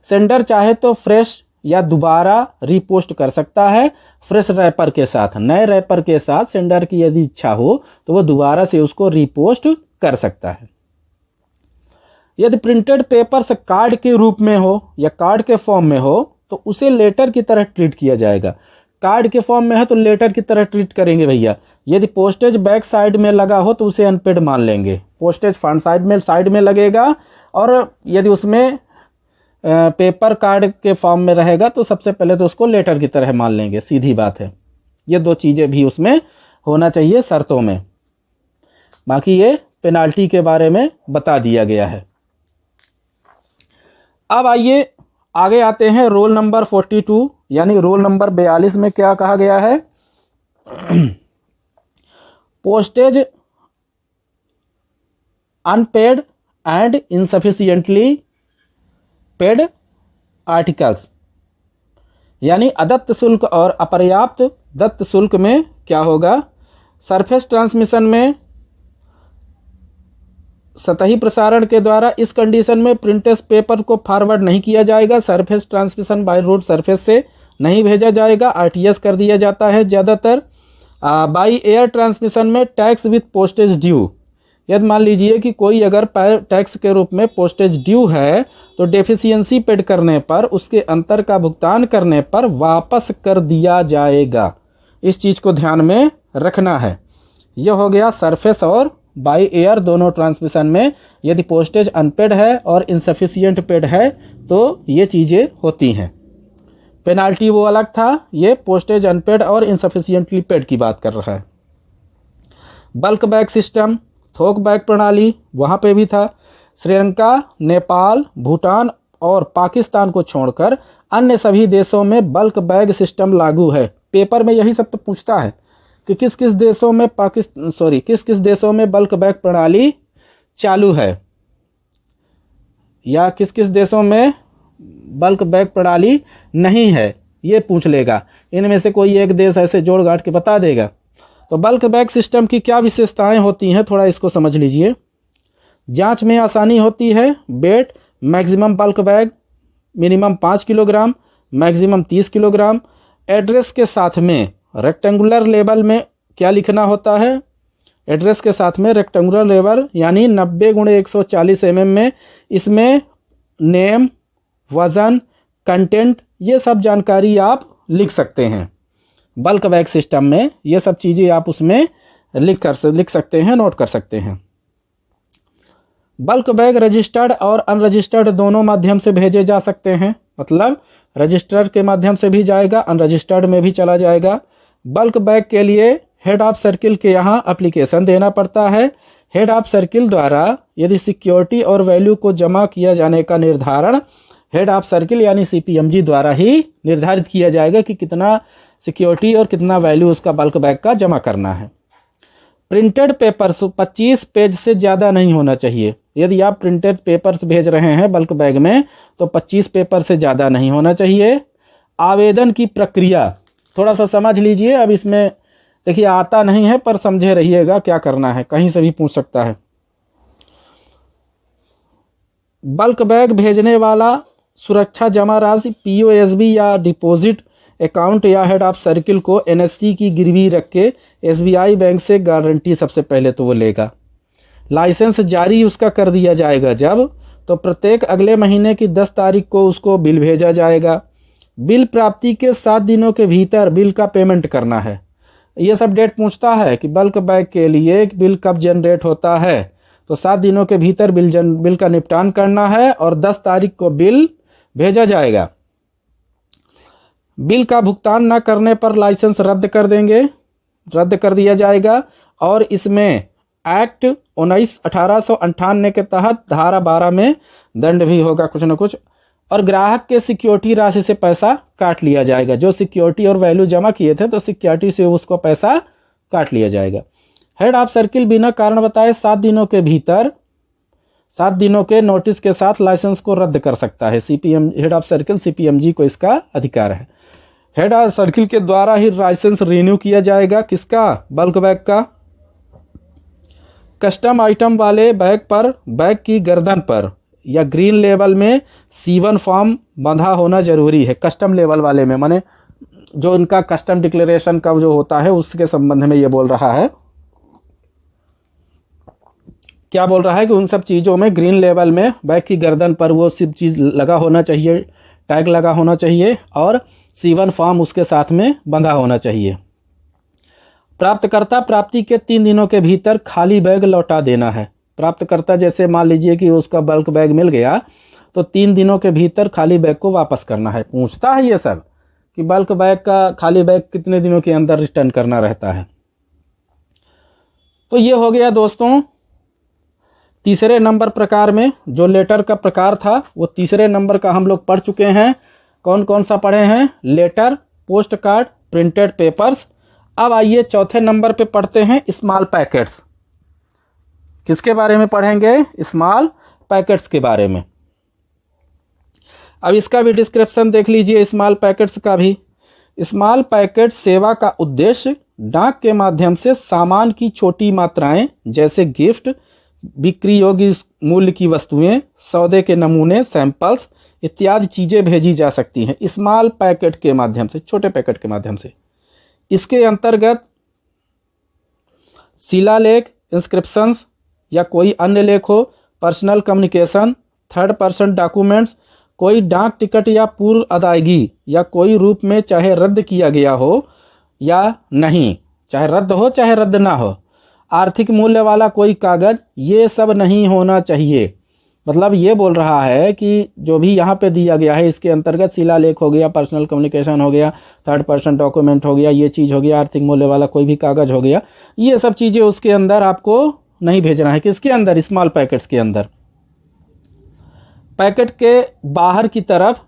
सेंडर चाहे तो फ्रेश या दोबारा रीपोस्ट कर सकता है फ्रेश रैपर के साथ, नए रैपर के साथ सेंडर की यदि इच्छा हो तो वो दोबारा से उसको रीपोस्ट कर सकता है। यदि प्रिंटेड पेपर्स कार्ड के रूप में हो या कार्ड के फॉर्म में हो तो उसे लेटर की तरह ट्रीट किया जाएगा। कार्ड के फॉर्म में है तो लेटर की तरह ट्रीट करेंगे भैया। यदि पोस्टेज बैक साइड में लगा हो तो उसे अनपेड मान लेंगे। पोस्टेज फ्रंट साइड में लगेगा और यदि उसमें पेपर कार्ड के फॉर्म में रहेगा तो सबसे पहले तो उसको लेटर की तरह मान लेंगे, सीधी बात है। ये 2 चीज़ें भी उसमें होना चाहिए शर्तों में। बाकी ये पेनाल्टी के बारे में बता दिया गया है। अब आइए आगे आते हैं रोल नंबर 42 यानी रोल नंबर 42 में क्या कहा गया है? Postage unpaid and insufficiently paid articles, यानी अदत्त शुल्क और अपर्याप्त दत्त शुल्क में क्या होगा? सरफेस ट्रांसमिशन में सतही प्रसारण के द्वारा इस कंडीशन में प्रिंटेड पेपर को फॉरवर्ड नहीं किया जाएगा। Surface transmission by road surface से नहीं भेजा जाएगा, आरटीएस कर दिया जाता है ज़्यादातर। बाय एयर ट्रांसमिशन में टैक्स विथ पोस्टेज ड्यू, यदि मान लीजिए कि कोई अगर टैक्स के रूप में पोस्टेज ड्यू है तो डेफिशिएंसी पेड करने पर उसके अंतर का भुगतान करने पर वापस कर दिया जाएगा। इस चीज़ को ध्यान में रखना है। यह हो गया सरफेस और बाय एयर दोनों ट्रांसमिशन में यदि पोस्टेज अनपेड है और इनसफिशिएंट पेड है तो ये चीज़ें होती हैं। पेनाल्टी वो अलग था, ये पोस्टेज अनपेड और इनसफिशिएंटली पेड की बात कर रहा है। बल्क बैग सिस्टम, थोक बैग प्रणाली वहाँ पे भी था। श्रीलंका, नेपाल, भूटान और पाकिस्तान को छोड़कर अन्य सभी देशों में बल्क बैग सिस्टम लागू है। पेपर में यही सब तो पूछता है कि किस किस देशों में बल्क बैग प्रणाली चालू है या किस किस देशों में बल्क बैग प्रणाली नहीं है, ये पूछ लेगा। इनमें से कोई एक देश ऐसे जोड़ गांठ के बता देगा। तो बल्क बैग सिस्टम की क्या विशेषताएं होती हैं, थोड़ा इसको समझ लीजिए। जांच में आसानी होती है। Wait maximum bulk bag minimum 5 kilogram, maximum 30 kilogram. Address के साथ में रेक्टेंगुलर लेवल में क्या लिखना होता है? एड्रेस के साथ में रेक्टेंगुलर लेवल यानी 90x140 mm में इसमें नेम, वज़न, कंटेंट, ये सब जानकारी आप लिख सकते हैं। बल्क बैग सिस्टम में ये सब चीज़ें आप उसमें लिख सकते हैं, नोट कर सकते हैं। बल्क बैग रजिस्टर्ड और अनरजिस्टर्ड दोनों माध्यम से भेजे जा सकते हैं, मतलब रजिस्टर्ड के माध्यम से भी जाएगा, अनरजिस्टर्ड में भी चला जाएगा। बल्क बैग के लिए हेड ऑफ सर्किल के यहाँ एप्लीकेशन देना पड़ता है। हेड ऑफ सर्किल द्वारा यदि सिक्योरिटी और वैल्यू को जमा किया जाने का निर्धारण हेड ऑफ सर्किल यानी सीपीएमजी द्वारा ही निर्धारित किया जाएगा कि कितना सिक्योरिटी और कितना वैल्यू उसका बल्क बैग का जमा करना है। प्रिंटेड पेपर्स 25 पेज से ज़्यादा नहीं होना चाहिए। यदि आप प्रिंटेड पेपर्स भेज रहे हैं बल्क बैग में तो 25 पेपर से ज़्यादा नहीं होना चाहिए। आवेदन की प्रक्रिया थोड़ा सा समझ लीजिए। अब इसमें देखिए आता नहीं है पर समझे रहिएगा क्या करना है, कहीं से भी पूछ सकता है। बल्क बैग भेजने वाला सुरक्षा जमा राशि पीओएसबी या डिपॉजिट अकाउंट या हेड ऑफ सर्किल को एनएससी की गिरवी रख के एसबीआई बैंक से गारंटी सबसे पहले तो वो लेगा। लाइसेंस जारी उसका कर दिया जाएगा जब, तो प्रत्येक अगले महीने की 10 तारीख को उसको बिल भेजा जाएगा। बिल प्राप्ति के 7 दिनों के भीतर बिल का पेमेंट करना है। ये सब डेट पूछता है कि बल्क बैग के लिए बिल कब जनरेट होता है, तो 7 दिनों के भीतर बिल का निपटान करना है और 10 तारीख को बिल भेजा जाएगा। बिल का भुगतान न करने पर लाइसेंस रद्द कर दिया जाएगा और इसमें एक्ट 1898 के तहत धारा 12 में दंड भी होगा कुछ न कुछ, और ग्राहक के सिक्योरिटी राशि से पैसा काट लिया जाएगा। जो सिक्योरिटी और वैल्यू जमा किए थे तो सिक्योरिटी से उसको पैसा काट लिया जाएगा। हेड ऑफ सर्किल बिना कारण बताए 7 दिनों के भीतर 7 दिनों के नोटिस के साथ लाइसेंस को रद्द कर सकता है। हेड ऑफ सर्किल सीपीएमजी को इसका अधिकार है। हेड ऑफ सर्किल के द्वारा ही लाइसेंस रिन्यू किया जाएगा। किसका? बल्क बैग का। कस्टम आइटम वाले बैग पर बैग की गर्दन पर या ग्रीन लेवल में C1 फॉर्म बंधा होना जरूरी है। कस्टम लेवल वाले में माने जो इनका कस्टम डिक्लेरेशन का जो होता है उसके संबंध में ये बोल रहा है। क्या बोल रहा है कि उन सब चीज़ों में ग्रीन लेवल में बैग की गर्दन पर वो सब चीज़ लगा होना चाहिए, टैग लगा होना चाहिए और C1 फॉर्म उसके साथ में बंधा होना चाहिए। प्राप्तकर्ता प्राप्ति के 3 दिनों के भीतर खाली बैग लौटा देना है। प्राप्तकर्ता जैसे मान लीजिए कि उसका बल्क बैग मिल गया तो 3 दिनों के भीतर खाली बैग को वापस करना है। पूछता है ये सब कि बल्क बैग का खाली बैग कितने दिनों के अंदर रिटर्न करना रहता है। तो ये हो गया दोस्तों तीसरे नंबर प्रकार में। जो लेटर का प्रकार था वो तीसरे नंबर का हम लोग पढ़ चुके हैं। कौन कौन सा पढ़े हैं? Letter, post card, printed papers. अब आइए चौथे नंबर पे पढ़ते हैं स्मॉल पैकेट्स। किसके बारे में पढ़ेंगे? स्मॉल पैकेट्स के बारे में। अब इसका भी डिस्क्रिप्शन देख लीजिए स्मॉल पैकेट्स का भी। स्मॉल पैकेट सेवा का उद्देश्य डाक के माध्यम से सामान की छोटी मात्राएं जैसे गिफ्ट, बिक्री योग्य मूल्य की वस्तुएं, सौदे के नमूने, सैंपल्स इत्यादि चीजें भेजी जा सकती हैं स्मॉल पैकेट के माध्यम से, छोटे पैकेट के माध्यम से। इसके अंतर्गत शिलालेख, इंस्क्रिप्शंस या कोई अन्य लेख हो, personal communication, third person documents, कोई डाक टिकट या पूर्व अदायगी या कोई रूप में चाहे रद्द किया गया हो या नहीं, चाहे रद्द हो चाहे रद्द ना हो, आर्थिक मूल्य वाला कोई कागज, ये सब नहीं होना चाहिए। मतलब ये बोल रहा है कि जो भी यहाँ पे दिया गया है इसके अंतर्गत शिलालेख हो गया, पर्सनल कम्युनिकेशन हो गया, थर्ड पर्सन डॉक्यूमेंट हो गया, ये चीज़ हो गया, आर्थिक मूल्य वाला कोई भी कागज हो गया, ये सब चीज़ें उसके अंदर आपको नहीं भेजना है। किसके अंदर? स्मॉल पैकेट्स के अंदर। पैकेट के बाहर की तरफ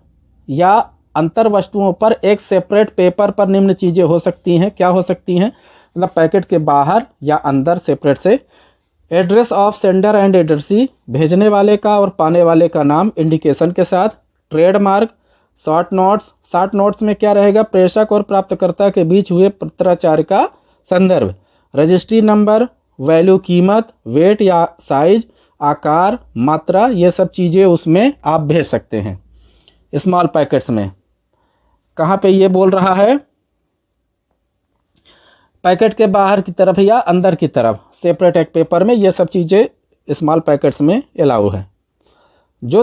या अंतर वस्तुओं पर एक सेपरेट पेपर पर निम्न चीज़ें हो सकती हैं। क्या हो सकती हैं? मतलब पैकेट के बाहर या अंदर सेपरेट से address of sender and addressee, भेजने वाले का और पाने वाले का नाम इंडिकेशन के साथ, ट्रेडमार्क, शॉर्ट नोट्स में क्या रहेगा? प्रेषक और प्राप्तकर्ता के बीच हुए पत्राचार का संदर्भ, रजिस्ट्री नंबर, वैल्यू कीमत, वेट या साइज, आकार, मात्रा, ये सब चीज़ें उसमें आप भेज सकते हैं स्मॉल पैकेट्स में। कहाँ पे ये बोल रहा है? पैकेट के बाहर की तरफ या अंदर की तरफ सेपरेट एक पेपर में, ये सब चीज़ें स्मॉल पैकेट्स में अलाउ है। जो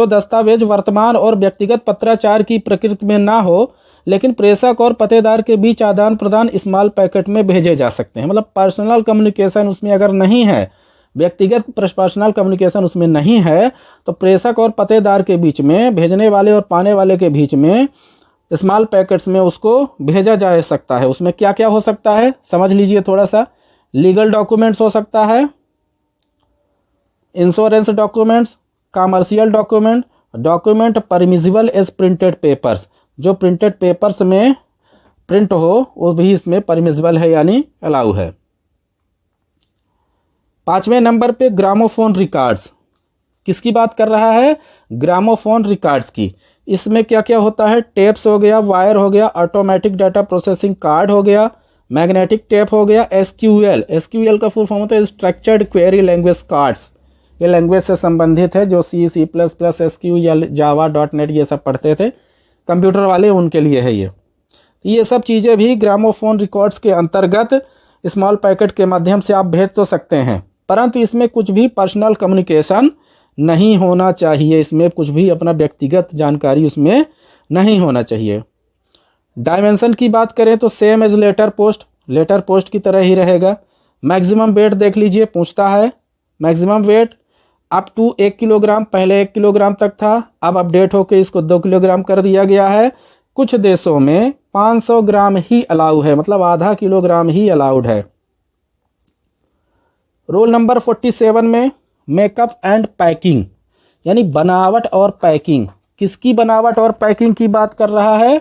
दस्तावेज वर्तमान और व्यक्तिगत पत्राचार की प्रकृति में ना हो लेकिन प्रेषक और पतेदार के बीच आदान प्रदान स्मॉल पैकेट में भेजे जा सकते हैं। मतलब पर्सनल कम्युनिकेशन उसमें अगर नहीं है, व्यक्तिगत पर्सनल कम्युनिकेशन उसमें नहीं है, तो प्रेषक और पतेदार के बीच में, भेजने वाले और पाने वाले के बीच में स्मॉल पैकेट्स में उसको भेजा जा सकता है। उसमें क्या क्या हो सकता है समझ लीजिए थोड़ा सा। लीगल डॉक्यूमेंट्स हो सकता है, insurance documents, commercial document permissible as printed papers, जो प्रिंटेड पेपर्स में प्रिंट हो वो भी इसमें परमिजिबल है यानी अलाउ है। 5वें नंबर पे ग्रामोफोन रिकॉर्ड्स। किसकी बात कर रहा है? ग्रामोफोन रिकॉर्ड्स की। इसमें क्या क्या होता है, टेप्स हो गया, वायर हो गया, ऑटोमेटिक डाटा प्रोसेसिंग कार्ड हो गया, मैग्नेटिक टेप हो गया, एसक्यूएल का फुल फॉर्म होता है स्ट्रक्चर्ड क्वेरी लैंग्वेज कार्ड्स। ये लैंग्वेज से संबंधित है, जो C++, SQL, जावा, .NET ये सब पढ़ते थे कंप्यूटर वाले, उनके लिए है ये सब चीज़ें भी ग्रामोफोन रिकॉर्ड्स के अंतर्गत स्मॉल पैकेट के माध्यम से आप भेज तो सकते हैं, परंतु इसमें कुछ भी पर्सनल कम्युनिकेशन नहीं होना चाहिए। इसमें कुछ भी अपना व्यक्तिगत जानकारी उसमें नहीं होना चाहिए। डायमेंशन की बात करें तो सेम एज लेटर पोस्ट की तरह ही रहेगा। मैक्सिमम वेट देख लीजिए, पूछता है maximum weight up to 1 kilogram, पहले 1 किलोग्राम तक था, अब अपडेट होकर इसको 2 किलोग्राम कर दिया गया है। कुछ देशों में 500 ग्राम ही अलाउ है, मतलब आधा किलोग्राम ही अलाउड है। रोल नंबर 47 में मेकअप एंड पैकिंग, यानी बनावट और पैकिंग। किसकी बनावट और पैकिंग की बात कर रहा है,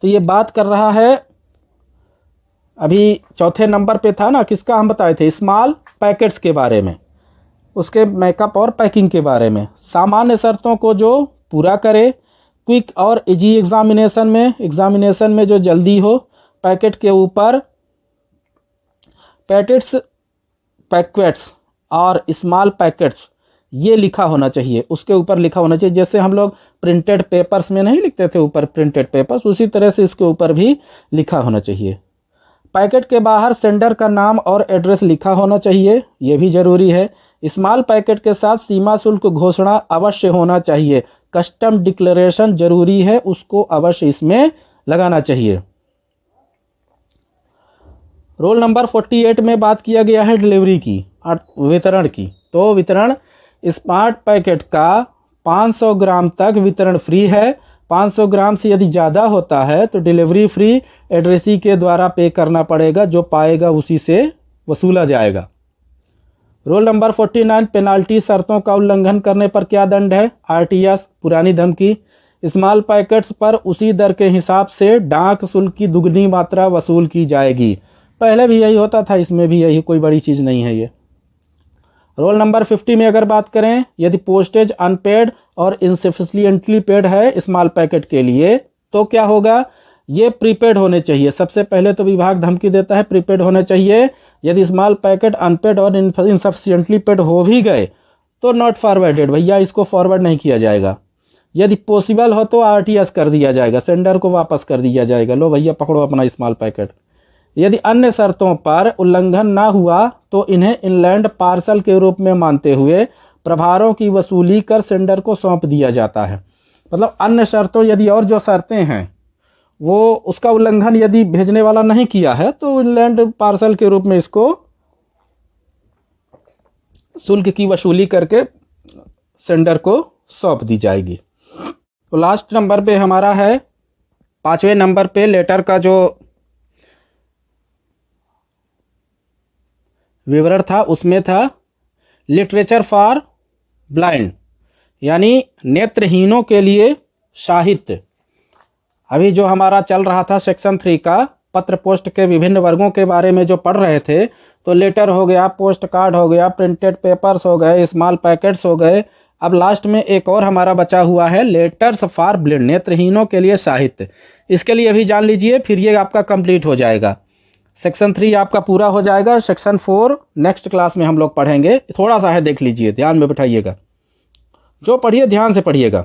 तो ये बात कर रहा है, अभी चौथे नंबर पे था ना, किसका हम बताए थे, स्मॉल पैकेट्स के बारे में, उसके मेकअप और पैकिंग के बारे में। सामान्य शर्तों को जो पूरा करे, क्विक और इजी एग्जामिनेशन में जो जल्दी हो, पैकेट के ऊपर पैकेट्स और स्मॉल पैकेट्स ये लिखा होना चाहिए, उसके ऊपर लिखा होना चाहिए। जैसे हम लोग प्रिंटेड पेपर्स में नहीं लिखते थे ऊपर प्रिंटेड पेपर्स, उसी तरह से इसके ऊपर भी लिखा होना चाहिए। पैकेट के बाहर सेंडर का नाम और एड्रेस लिखा होना चाहिए, ये भी जरूरी है। स्मॉल पैकेट के साथ सीमा शुल्क घोषणा अवश्य होना चाहिए, कस्टम डिक्लेरेशन जरूरी है, उसको अवश्य इसमें लगाना चाहिए। रोल नंबर 48 में बात किया गया है डिलीवरी की, वितरण की। तो वितरण स्मार्ट पैकेट का 500 ग्राम तक वितरण फ्री है। 500 ग्राम से यदि ज़्यादा होता है तो डिलीवरी फ्री एड्रेसी के द्वारा पे करना पड़ेगा, जो पाएगा उसी से वसूला जाएगा। रोल नंबर 49 पेनाल्टी, शर्तों का उल्लंघन करने पर क्या दंड है, RTS, पुरानी धमकी। स्मॉल पैकेट्स पर उसी दर के हिसाब से डाक शुल्क की दुगनी मात्रा वसूल की जाएगी। पहले भी यही होता था, इसमें भी यही, कोई बड़ी चीज़ नहीं है ये। रोल नंबर 50 में अगर बात करें, यदि पोस्टेज अनपेड और इनसफिशिएंटली पेड है स्मॉल पैकेट के लिए, तो क्या होगा, ये प्रीपेड होने चाहिए। सबसे पहले तो विभाग धमकी देता है प्रीपेड होने चाहिए। यदि स्मॉल पैकेट अनपेड और इनसफिशिएंटली पेड हो भी गए तो नॉट फॉरवर्डेड, भैया इसको फॉरवर्ड नहीं किया जाएगा। यदि पॉसिबल हो तो RTS कर दिया जाएगा, सेंडर को वापस कर दिया जाएगा, लो भैया पकड़ो अपना स्मॉल पैकेट। यदि अन्य शर्तों पर उल्लंघन ना हुआ तो इन्हें इनलैंड पार्सल के रूप में मानते हुए प्रभारों की वसूली कर सेंडर को सौंप दिया जाता है। मतलब अन्य शर्तों, यदि और जो शर्तें हैं वो उसका उल्लंघन यदि भेजने वाला नहीं किया है तो इनलैंड पार्सल के रूप में इसको शुल्क की वसूली करके सेंडर को सौंप दी जाएगी। तो लास्ट नंबर पे हमारा है 5वें नंबर पे लेटर का जो विवरण था उसमें था लिटरेचर फॉर ब्लाइंड, यानी नेत्रहीनों के लिए साहित्य। अभी जो हमारा चल रहा था सेक्शन 3 का पत्र पोस्ट के विभिन्न वर्गों के बारे में जो पढ़ रहे थे, तो लेटर हो गया, पोस्ट कार्ड हो गया, प्रिंटेड पेपर्स हो गए, स्मॉल पैकेट्स हो गए। अब लास्ट में एक और हमारा बचा हुआ है लेटर्स फॉर ब्लाइंड, नेत्रहीनों के लिए साहित्य। इसके लिए अभी जान लीजिए, फिर ये आपका कंप्लीट हो जाएगा। सेक्शन 3 आपका पूरा हो जाएगा। सेक्शन 4 नेक्स्ट क्लास में हम लोग पढ़ेंगे। थोड़ा सा है, देख लीजिए, ध्यान में बिठाइएगा, जो पढ़िए ध्यान से पढ़िएगा।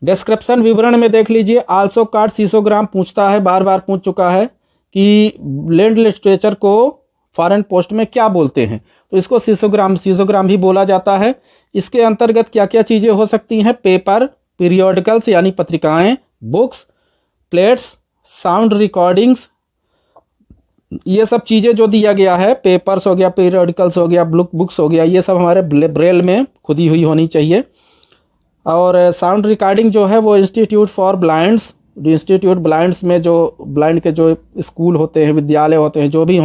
डिस्क्रिप्शन विवरण में देख लीजिए, आल्सो कार्ड सीसोग्राम पूछता है, बार बार पूछ चुका है कि ब्लेंड लिटरेचर को फॉरेन पोस्ट में क्या बोलते हैं, तो इसको सीसोग्राम भी बोला जाता है। इसके अंतर्गत क्या क्या चीज़ें हो सकती हैं, पेपर, पीरियोडिकल्स यानी पत्रिकाएं, बुक्स, प्लेट्स, साउंड रिकॉर्डिंग्स, ये सब चीज़ें जो दिया गया है, पेपर्स हो गया, पीरियोडिकल्स हो गया, बुक्स हो गया, ये सब हमारे ब्रेल में खुदी हुई होनी चाहिए। और साउंड रिकॉर्डिंग जो है वो institute for blinds, institute blinds में जो ब्लाइंड के जो स्कूल होते हैं, विद्यालय होते हैं, जो भी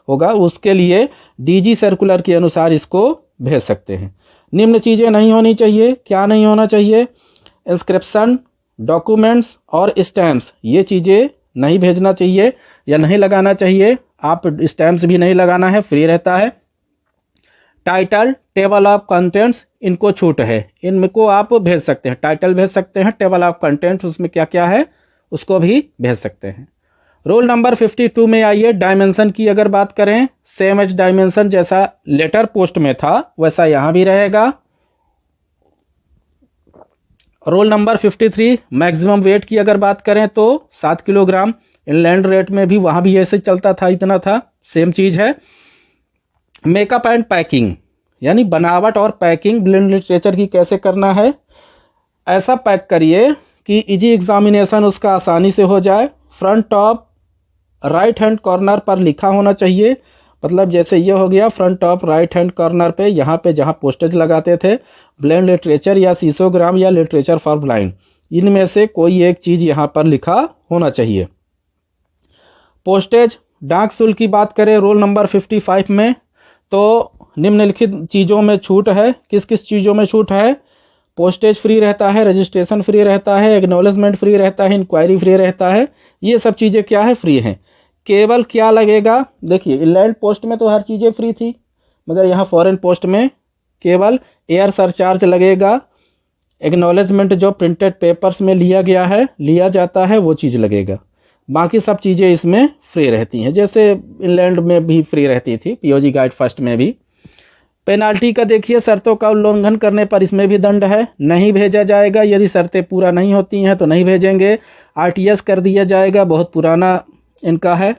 होगा उसके लिए DG सर्कुलर के अनुसार इसको भेज सकते हैं। निम्न चीज़ें नहीं होनी चाहिए, क्या नहीं होना चाहिए, इंस्क्रिप्शन, डॉक्यूमेंट्स और स्टैम्प्स, ये चीज़ें नहीं भेजना चाहिए या नहीं लगाना चाहिए। आप स्टैम्प्स भी नहीं लगाना है, फ्री रहता है। टाइटल, टेबल ऑफ कंटेंट्स, इनको छूट है, इनको आप भेज सकते हैं। टाइटल भेज सकते हैं, टेबल ऑफ कंटेंट्स उसमें क्या क्या है उसको भी भेज सकते हैं। रोल नंबर 52 में आइए, डायमेंशन की अगर बात करें, सेम एज डायमेंशन जैसा लेटर पोस्ट में था वैसा यहां भी रहेगा। रोल नंबर 53 मैक्सिमम वेट की अगर बात करें तो 7 किलोग्राम, इनलैंड रेट में भी वहां भी ऐसे चलता था, इतना था, सेम चीज है। मेकअप एंड पैकिंग यानी बनावट और पैकिंग ब्लेंड लिटरेचर की कैसे करना है, ऐसा पैक करिए कि इजी एग्जामिनेशन उसका आसानी से हो जाए। Front top right hand corner पर लिखा होना चाहिए, मतलब जैसे ये हो गया front top right hand corner पे जहाँ पोस्टेज लगाते थे, ब्लेंड लिटरेचर या सीसोग्राम या लिटरेचर फॉर ब्लाइंड, इनमें से कोई एक चीज यहाँ पर लिखा होना चाहिए। पोस्टेज डाक शुल्क की बात करें रोल नंबर 55 में तो निम्नलिखित चीज़ों में छूट है। किस किस चीज़ों में छूट है? पोस्टेज फ्री रहता है, रजिस्ट्रेशन फ्री रहता है, एक्नॉलेजमेंट फ्री रहता है, इंक्वायरी फ्री रहता है, ये सब चीज़ें क्या है, फ्री हैं। केवल क्या लगेगा, देखिए इंलैंड पोस्ट में तो हर चीज़ें फ्री थी, मगर यहाँ फॉरेन पोस्ट में केवल एयर सरचार्ज लगेगा, एक्नॉलेजमेंट जो प्रिंटेड पेपर्स में लिया जाता है वो चीज़ लगेगा, बाकी सब चीज़ें इसमें फ्री रहती हैं, जैसे इंलैंड में भी फ्री रहती थी, पीओजी गाइड फर्स्ट में भी। पेनाल्टी का देखिए, शर्तों का उल्लंघन करने पर इसमें भी दंड है, नहीं भेजा जाएगा, यदि शर्तें पूरा नहीं होती हैं तो नहीं भेजेंगे, आरटीएस कर दिया जाएगा, बहुत पुराना इनका है।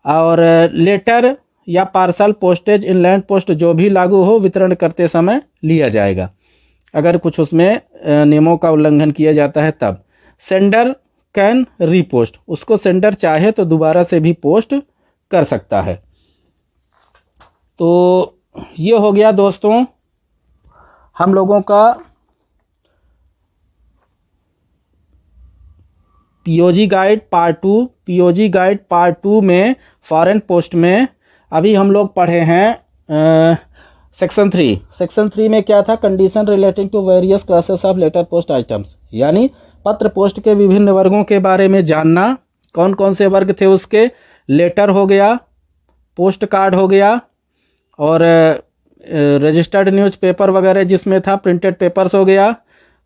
और लेटर या पार्सल पोस्टेज इनलैंड पोस्ट जो भी लागू हो वितरण करते समय लिया जाएगा, अगर कुछ उसमें नियमों का उल्लंघन किया जाता है तब। सेंडर कैन रीपोस्ट, उसको सेंडर चाहे तो दोबारा से भी पोस्ट कर सकता है। तो ये हो गया दोस्तों हम लोगों का पीओजी गाइड पार्ट 2 में फॉरेन पोस्ट में अभी हम लोग पढ़े हैं सेक्शन 3 में क्या था, condition relating to various classes of letter post items, यानी पत्र पोस्ट के विभिन्न वर्गों के बारे में जानना। कौन कौन से वर्ग थे उसके, लेटर हो गया, पोस्ट कार्ड हो गया, और रजिस्टर्ड न्यूज़पेपर वगैरह जिसमें था, प्रिंटेड पेपर्स हो गया,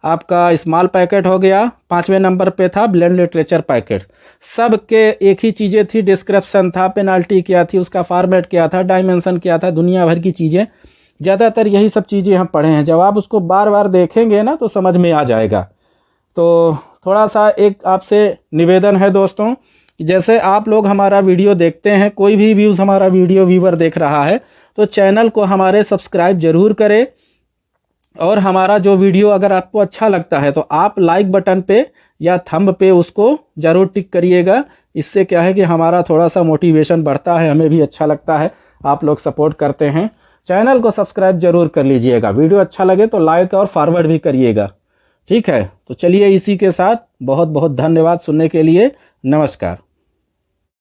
आपका स्मॉल पैकेट हो गया, 5वें नंबर पे था ब्लेंड लिटरेचर पैकेट। सब के एक ही चीज़ें थी, डिस्क्रिप्शन था, पेनाल्टी क्या थी, उसका फॉर्मेट क्या था, डायमेंशन क्या था, दुनिया भर की चीज़ें, ज़्यादातर यही सब चीज़ें हम पढ़े हैं। जब आप उसको बार बार देखेंगे ना तो समझ में आ जाएगा। तो थोड़ा सा एक आपसे निवेदन है दोस्तों, जैसे आप लोग हमारा वीडियो देखते हैं, कोई भी व्यूज़ हमारा वीडियो व्यूवर देख रहा है तो चैनल को हमारे सब्सक्राइब जरूर करें, और हमारा जो वीडियो अगर आपको अच्छा लगता है तो आप लाइक बटन पे या थंब पे उसको जरूर टिक करिएगा। इससे क्या है कि हमारा थोड़ा सा मोटिवेशन बढ़ता है, हमें भी अच्छा लगता है, आप लोग सपोर्ट करते हैं। चैनल को सब्सक्राइब जरूर कर लीजिएगा, वीडियो अच्छा लगे तो लाइक और फॉरवर्ड भी करिएगा, ठीक है। तो चलिए इसी के साथ बहुत बहुत धन्यवाद सुनने के लिए, नमस्कार।